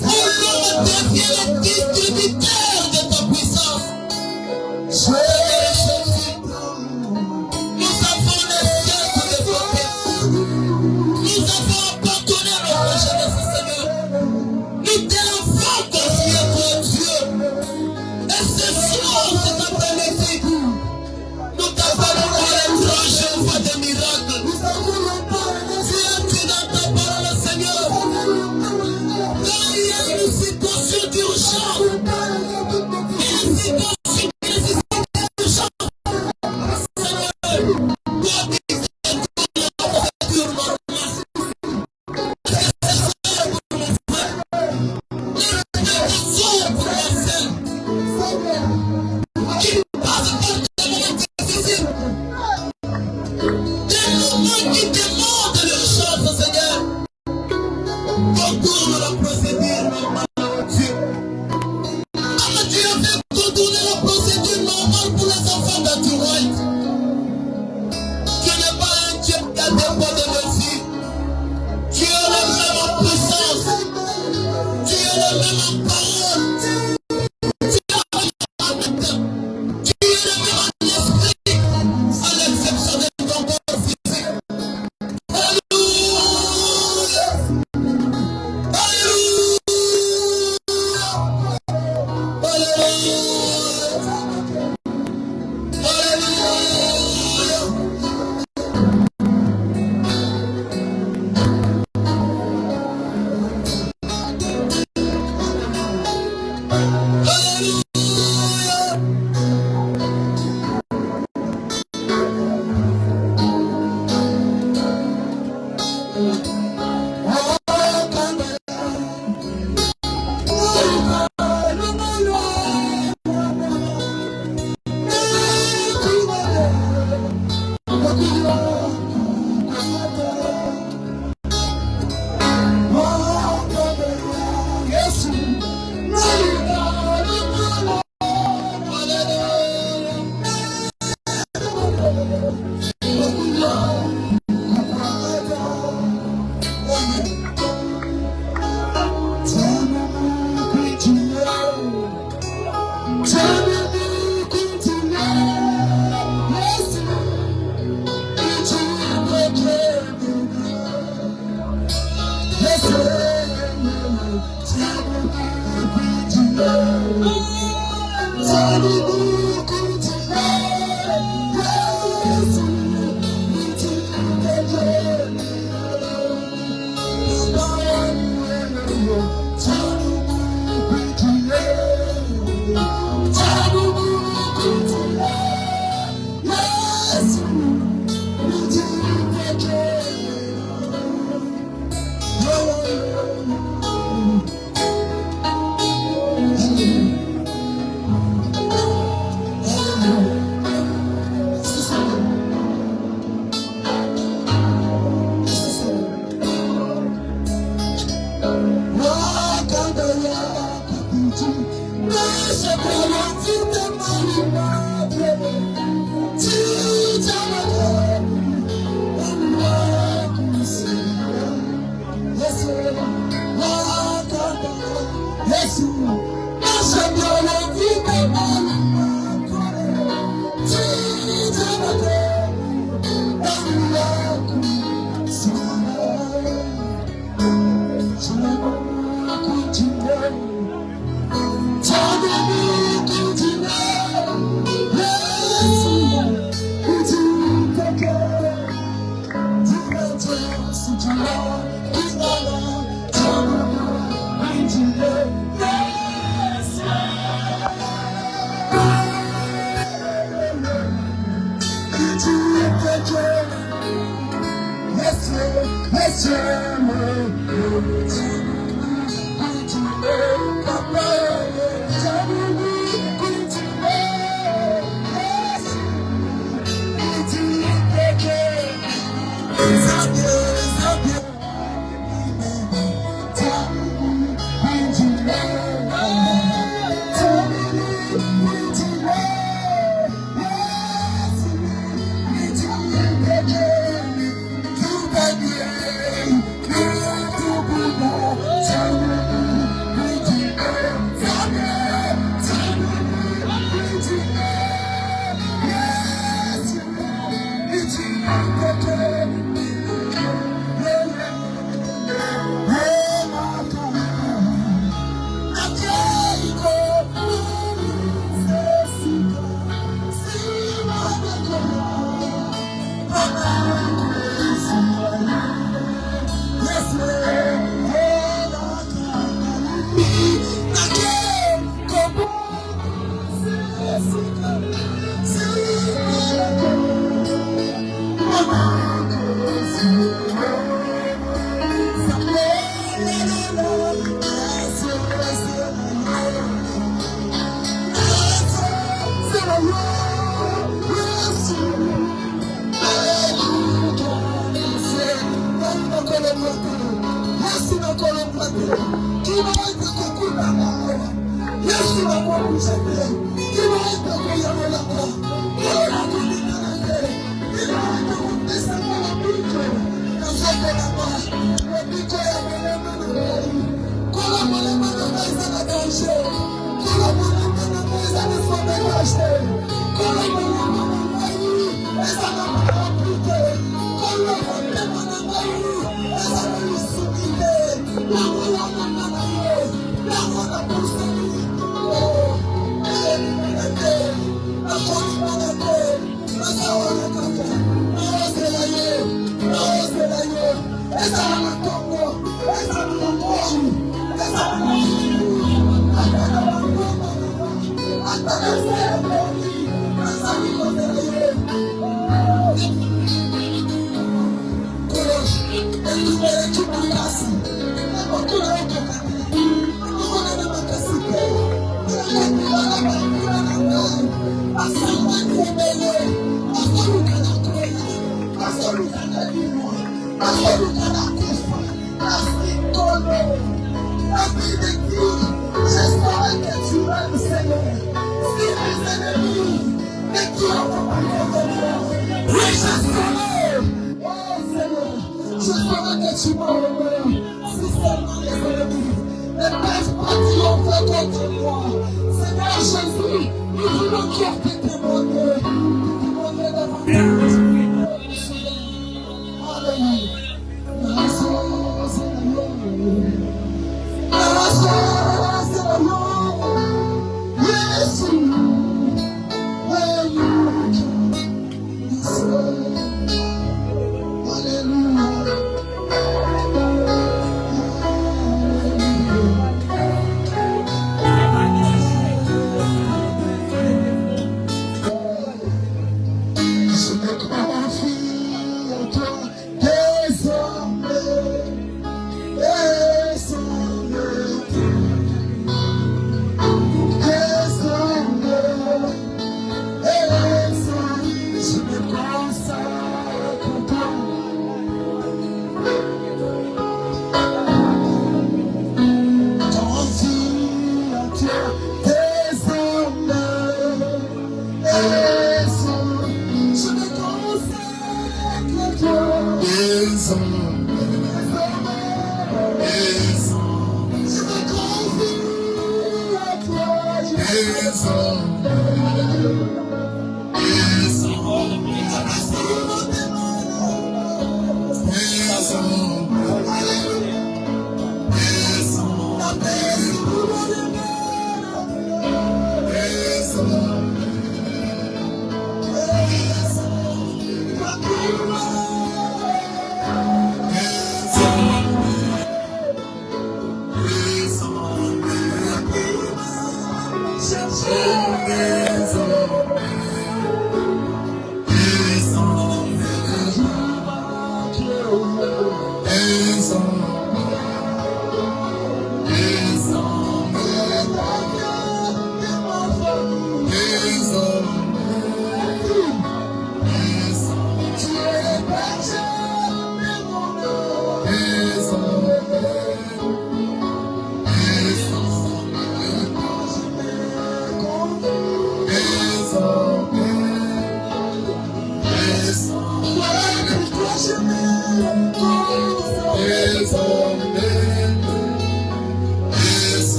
Où l'homme devient le distributeur de ta puissance. Seigneur Jésus, nous avons les cieux pour développer. Nous avons abandonné notre jeunesse, Seigneur. Nous t'élevons confier toi, Dieu. Et ce soir, cet après-midi, nous t'appelons à l'étranger, on voit des miracles. Tu as dit dans ta parole, Seigneur, quand il y a une situation d'urgence, une situation d'urgence, Seigneur, toi qui sais tout le monde, qui passe par des moments difficiles, des moments qui demandent l'urgence, Seigneur, contourne la procédure normale, mon Dieu. Comme tu as fait contourner la procédure normale pour les enfants d'Adjoint. Tu n'es pas un Dieu qui a des poids de mesure. Tu es le même en puissance. Tu es le même en parole. Tu es le même en temps. Tu es le même en esprit, à l'exception de ton corps physique. Alléluia. Alléluia. Alléluia. Alléluia. Alléluia.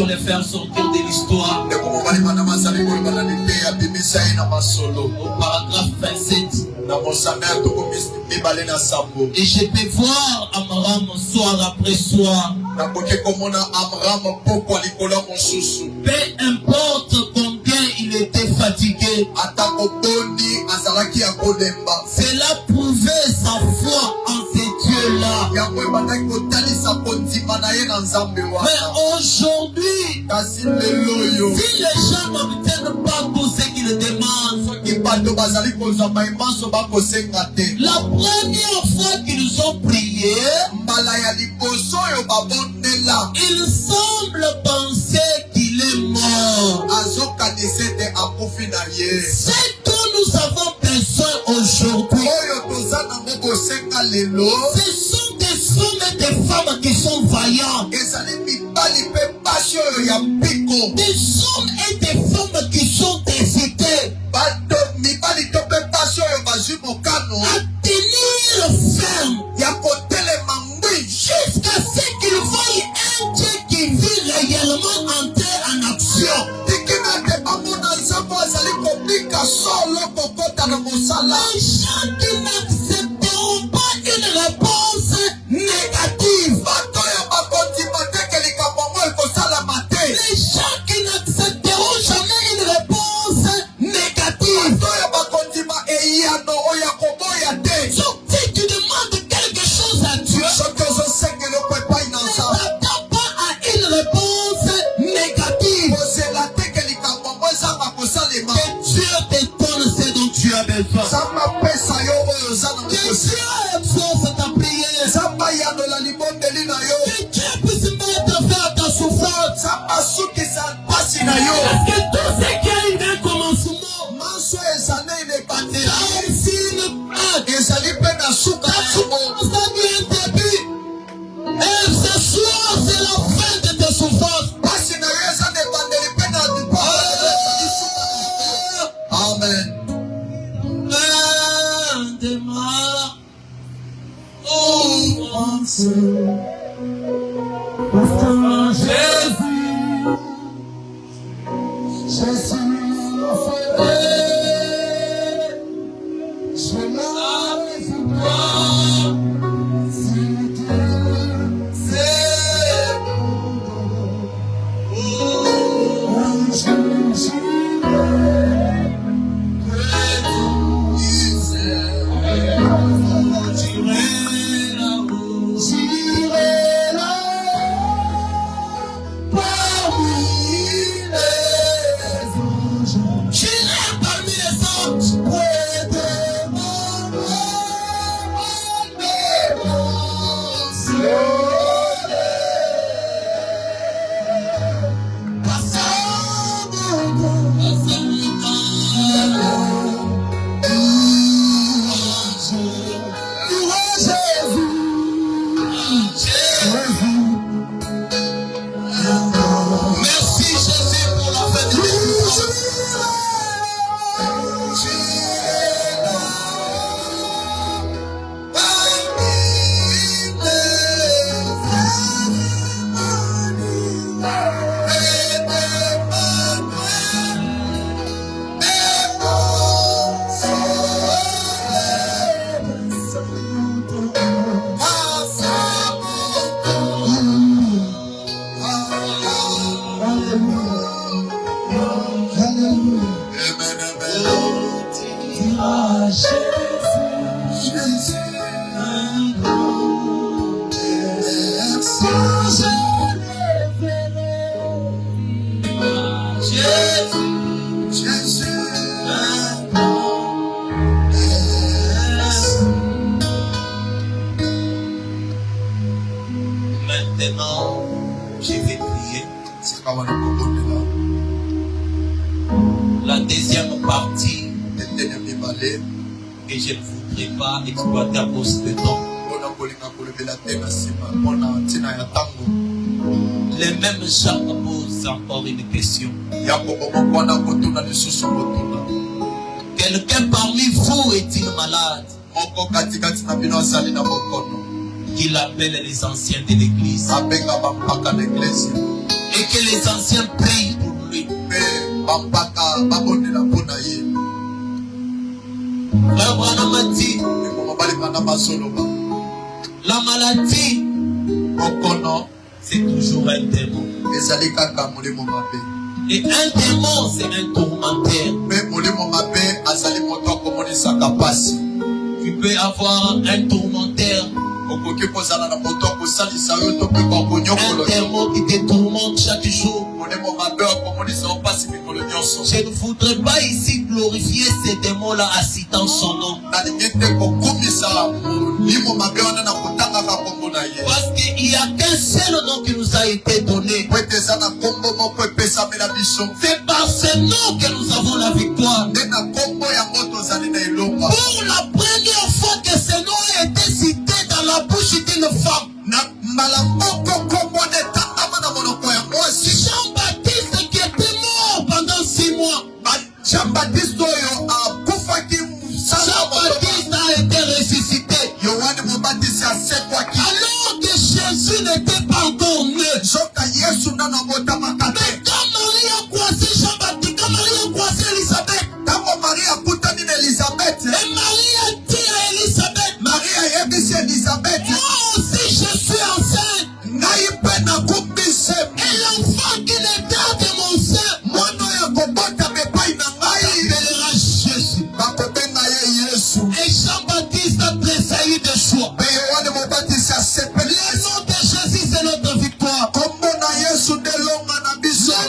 sur les faire sortir de l'histoire. Au paragraphe 27. Et je peux voir Amram soir après soir. Peu importe combien il était fatigué, cela prouvait sa foi en ces dieux-là. Mais aujourd'hui, si les gens n'obtiennent pas tout ce qu'ils demandent, la première fois qu'ils ont prié, il semble penser qu'il est mort. Ce dont nous avons besoin aujourd'hui, ce sont des hommes et des femmes qui sont vaillants. Des hommes et des femmes qui sont décidés à tenir ferme jusqu'à ce qu'ils voient un Dieu qui vit réellement entrer en action. Les gens qui n'accepteront pas une réponse négative. Les gens qui n'accepteront jamais une réponse négative. Si tu demandes quelque chose à Dieu, ne t'attends pas à une réponse négative. Que Dieu te donne ce dont tu as besoin. Que Dieu exauce ta prière. Que Dieu puisse mettre fin à ta souffrance. Parce que tout ce qui a eu un commencement, ça a aussi une fin. Ça a eu un début. Et ce soir, c'est la fin de tes souffrances. Amen. Maintenant, je vais prier. La deuxième partie, et je ne voudrais pas exploiter à cause de temps. Les mêmes gens posent encore une question. Quelqu'un parmi vous est-il malade? Qu'il appelle les anciens de l'église et que les anciens prient pour lui. Frère Branham a dit, la maladie, c'est toujours un démon. Et un démon, c'est un tourmenteur. Tu peux avoir un tourmenteur, un démon qui te tourmente chaque jour. Je ne voudrais pas ici glorifier ces démons-là en citant son nom. Parce qu'il n'y a qu'un seul nom qui nous a été donné. C'est par ce nom que nous avons la victoire. Pour la première fois que ce nom a été cité dans la bouche d'une femme, Jean-Baptiste qui était mort pendant 6 mois. Jean-Baptiste a été ressuscité. Alors que Jésus n'était pas encore né. Mais quand Marie a croisé Jean-Baptiste, quand Marie a croisé Elisabeth, et Marie a dit à Elisabeth, moi aussi je suis enceinte. Et l'enfant qui naîtra de mon sein s'appellera Jésus. Et Jean-Baptiste a tressailli de joie. Le nom de Jésus, c'est notre victoire. Le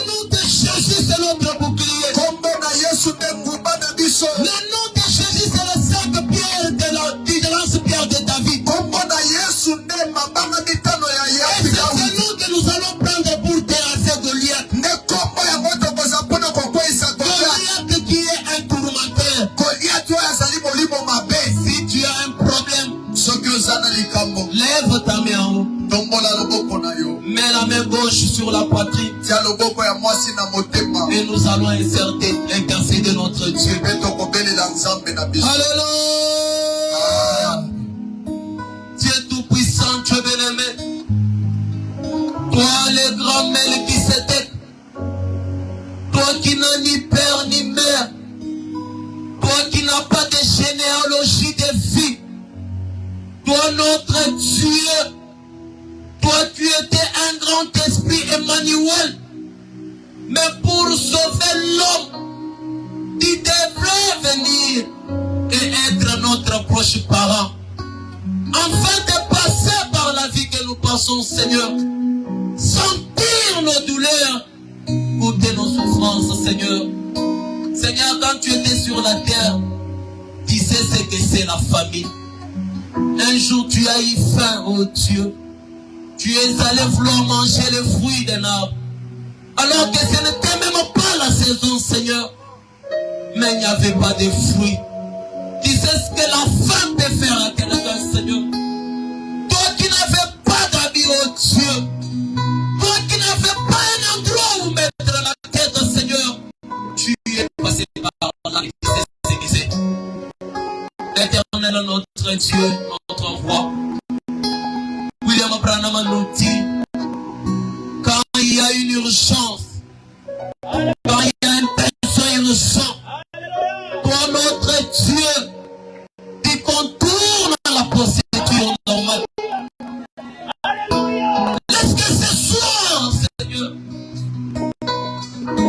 nom de Jésus, c'est notre bouclier. Le nom de Jésus, c'est le sac pierre de la lance-pierre de David. Et c'est ce nom que nous allons prendre pour terrasser Goliath. Goliath qui est un tourmenteur. Si tu as un problème, lève ta main en haut. Mets la main gauche sur la poitrine. Et nous allons intercéder notre Dieu. Alléluia. Dieu tout-puissant, Dieu bien-aimé. Toi le grand Melchisédek. Toi qui n'as ni père ni mère. Toi qui n'as pas de généalogie de vie. Toi notre Dieu. Toi tu étais un grand esprit Emmanuel. Mais pour sauver l'homme, tu devrais venir et être notre proche parent. Afin de passer par la vie que nous passons, Seigneur. Sentir nos douleurs, goûter nos souffrances, Seigneur. Seigneur, quand tu étais sur la terre, tu sais ce que c'est la famille. Un jour tu as eu faim, oh Dieu. Tu es allé vouloir manger les fruits d'un arbre. Alors que ce n'était même pas la saison, Seigneur. Mais il n'y avait pas de fruits. Tu sais ce que la femme peut faire à quelqu'un, Seigneur. Toi qui n'avais pas d'habit, oh Dieu. Toi qui n'avais pas un endroit où mettre la tête, Seigneur. Tu es passé par là. L'éternel, notre Dieu, notre roi. William Branham nous dit, quand il y a une urgence, quand il y a un besoin urgent, toi notre Dieu, tu contournes la procédure normale. Laisse que ce soir, Seigneur,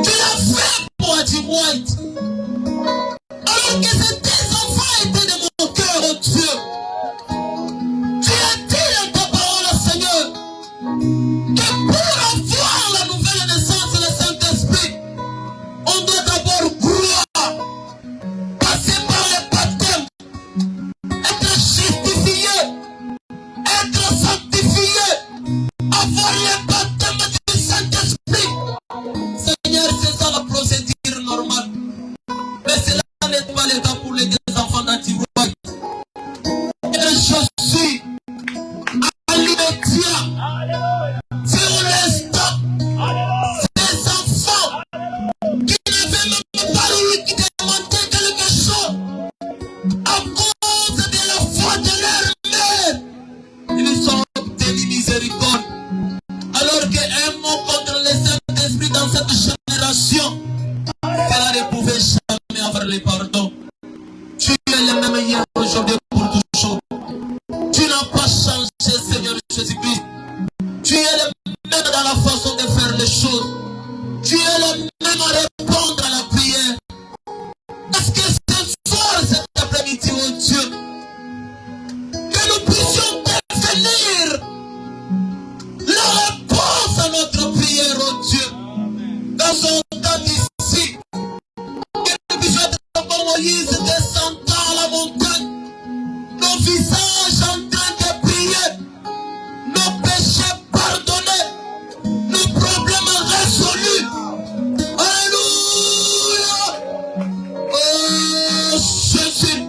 tu l'as fait pour Adi White. Alors que ces tes enfants étaient de mon cœur, oh Dieu. Tu as dit dans ta parole, Seigneur, que pour avoir la nouvelle naissance du Saint-Esprit, on doit d'abord croire, passer par le baptême, être justifié, être sanctifié, avoir le baptême du Saint-Esprit. Seigneur, c'est ça la procédure normale. Mais cela n'est pas le cas pour les enfants d'Antivoie. Et je suis à l'immédiat sur le stop des enfants qui n'avaient même pas lui qui demandaient quelque chose à cause de la foi de leur mère. Ils sont obtenus miséricorde. Alors que façon de faire les choses. Tu es le même à répondre à la prière. Parce que ce soir, cet après-midi, oh Dieu, que nous puissions devenir la réponse à notre prière, oh Dieu. Dans son temps ici, que nous puissions être comme Moïse descendant à la montagne, nos visages en train de prier, nos péchés pardonnés, nos problèmes résolus. Alléluia. Oh Jésus,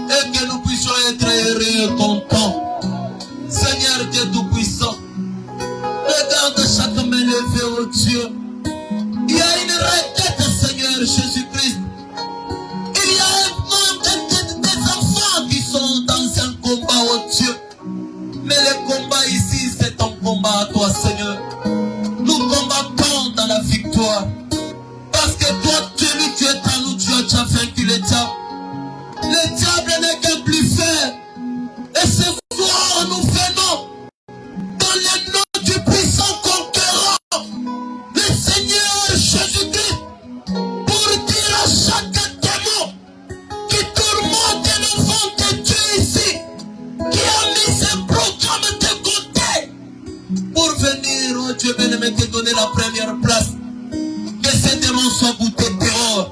et que nous puissions être heureux et contents. Seigneur Dieu Tout-Puissant, regarde chaque main levée, oh Dieu. Il y a une requête, Seigneur Jésus-Christ. Il y a des enfants qui sont dans un combat, oh Dieu. Mais le combat ici, c'est ton combat à toi, Seigneur. Nous combattons dans la victoire. Parce que toi, tu es en nous, tu as déjà vaincu le diable. Le diable n'est qu'un plus faible. Et ce soir, nous venons dans le nom du puissant conquérant, le Seigneur Jésus-Christ, pour dire à chaque démon qui tourmente l'enfant de Dieu ici, qui a mis ce programme de côté, pour venir, oh Dieu bien-aimé, te donner la première place. Que ces démons soient boutés dehors.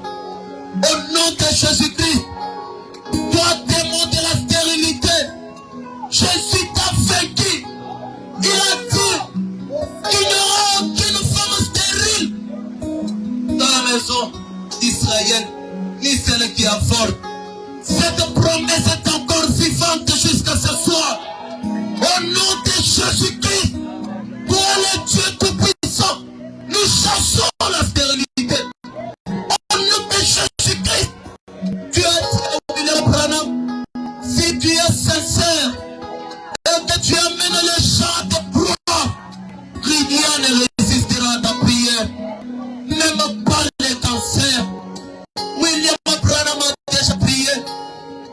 Au nom de Jésus-Christ, toi, démon de la stérilité, Jésus t'a vaincu. Il a dit qu'il n'y aura aucune femme stérile dans la maison d'Israël, ni celle qui avorte. Cette promesse est encore vivante jusqu'à ce soir. Au nom de Jésus-Christ, toi le Dieu Tout-Puissant, nous chassons la stérilité. Au nom de Jésus-Christ, tu as dit au Branham, si tu es sincère et que tu amènes le chant de gloire, rien ne résistera à ta prière. Même pas les cancers. William Branham a déjà prié.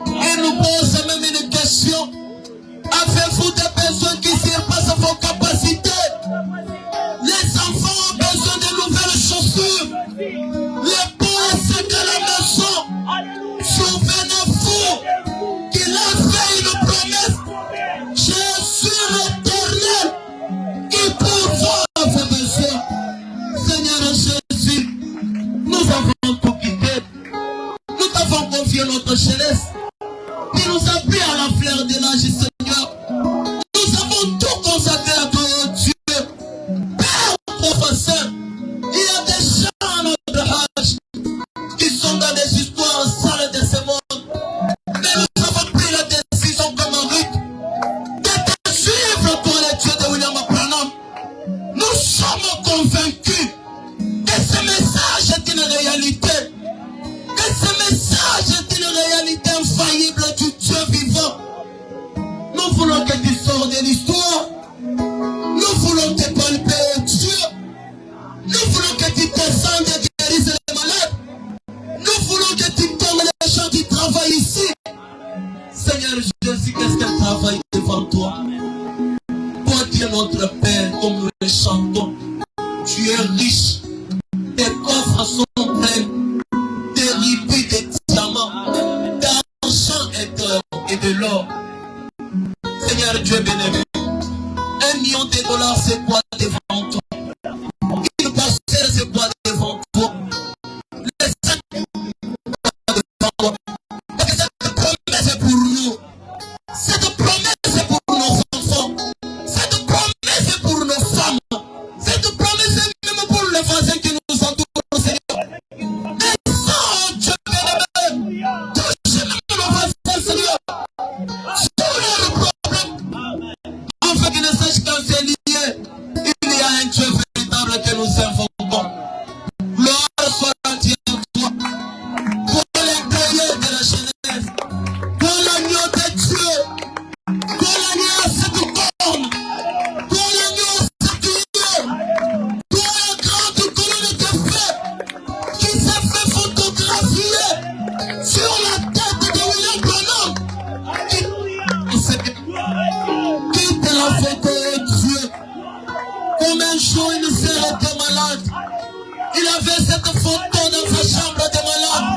Il nous pose même une question. Avez-vous des besoins qui surpassent vos capacités? Les enfants ont besoin de nouvelles chaussures. Les pauvres c'est à la maison. Souvenez-vous qu'il a fait une promesse. Jésus l'éternel qui pourvoit vos besoins. Seigneur Jésus, nous avons tout quitté. Nous t'avons confié notre jeunesse. Tu nous as pris à la fleur de l'âge, Seigneur. Nous avons tout consacré à toi, oh Dieu. Père professeur, il y a des gens à notre âge qui sont dans des histoires sales de ce monde. Mais nous avons pris la décision comme un rite de te suivre, toi, le Dieu de William Branham. Nous sommes convaincus que ce message est une réalité. Que ce message est une réalité infaillible du Dieu vivant. Nous voulons que tu sors de l'histoire. Nous voulons te palper, Dieu. Nous voulons que tu descendes et guérisses les malades. Nous voulons que tu donnes les gens qui travaillent ici. Seigneur Jésus, qu'est-ce qu'elle travaille devant toi? Toi, tu es notre Père, comme nous le chantons. Tu es riche. Tes coffres sont pleins. Des rubis, des diamants, d'argent et de l'or. Seigneur Dieu bien-aimé, $1 million, c'est quoi devant toi? Une parcelle, c'est quoi devant toi? Les 5 devant toi. Parce que cette promesse est pour nous. Cette promesse est pour nos enfants. Cette promesse est pour nos femmes. Cette promesse est même pour les voisins qui nous entourent, Seigneur. Descends, Dieu bien-aimé. Touche même nos voisins, Seigneur. Sur leurs problèmes. Afin qu'ils ne sachent quand c'est lié. Il y a un Dieu véritable que nous invoquons. Gloire soit à Dieu, toi. Pour l'intérieur de la jeunesse. Pour l'agneau de Dieu. Pour l'agneau à cette corne. Pour l'agneau à cette lieu. Pour la grande colonne de feu qui s'est fait photographier sur la tête de William Branham. Quitte la photo, Dieu. Comme un jour, une sœur était malade. Il avait cette photo dans sa chambre de malade.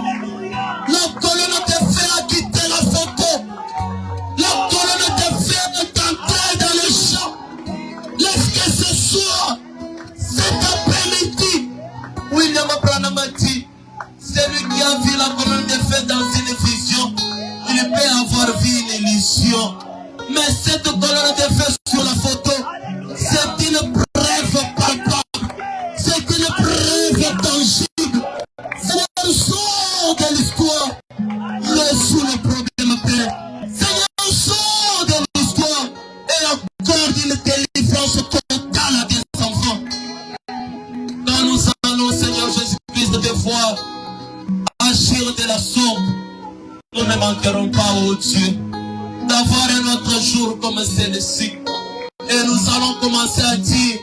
La colonne de fer a quitté la photo. La colonne de fer est entrée dans le champ. Laisse que ce soit cet après-midi. William Branham a dit, celui qui a vu la colonne de fer dans une vision, il peut avoir vu une illusion. Mais cette colonne de fer sur la photo, c'est une preuve palpable. C'est une preuve tangible. C'est un son de l'histoire. Résout le problème, Père. C'est un son de l'histoire. Et accorde une délivrance totale à des enfants. Quand nous allons, Seigneur Jésus-Christ, de voir agir de la sorte, nous ne manquerons pas, oh Dieu, d'avoir un autre jour comme celui-ci. Et nous allons commencer à dire,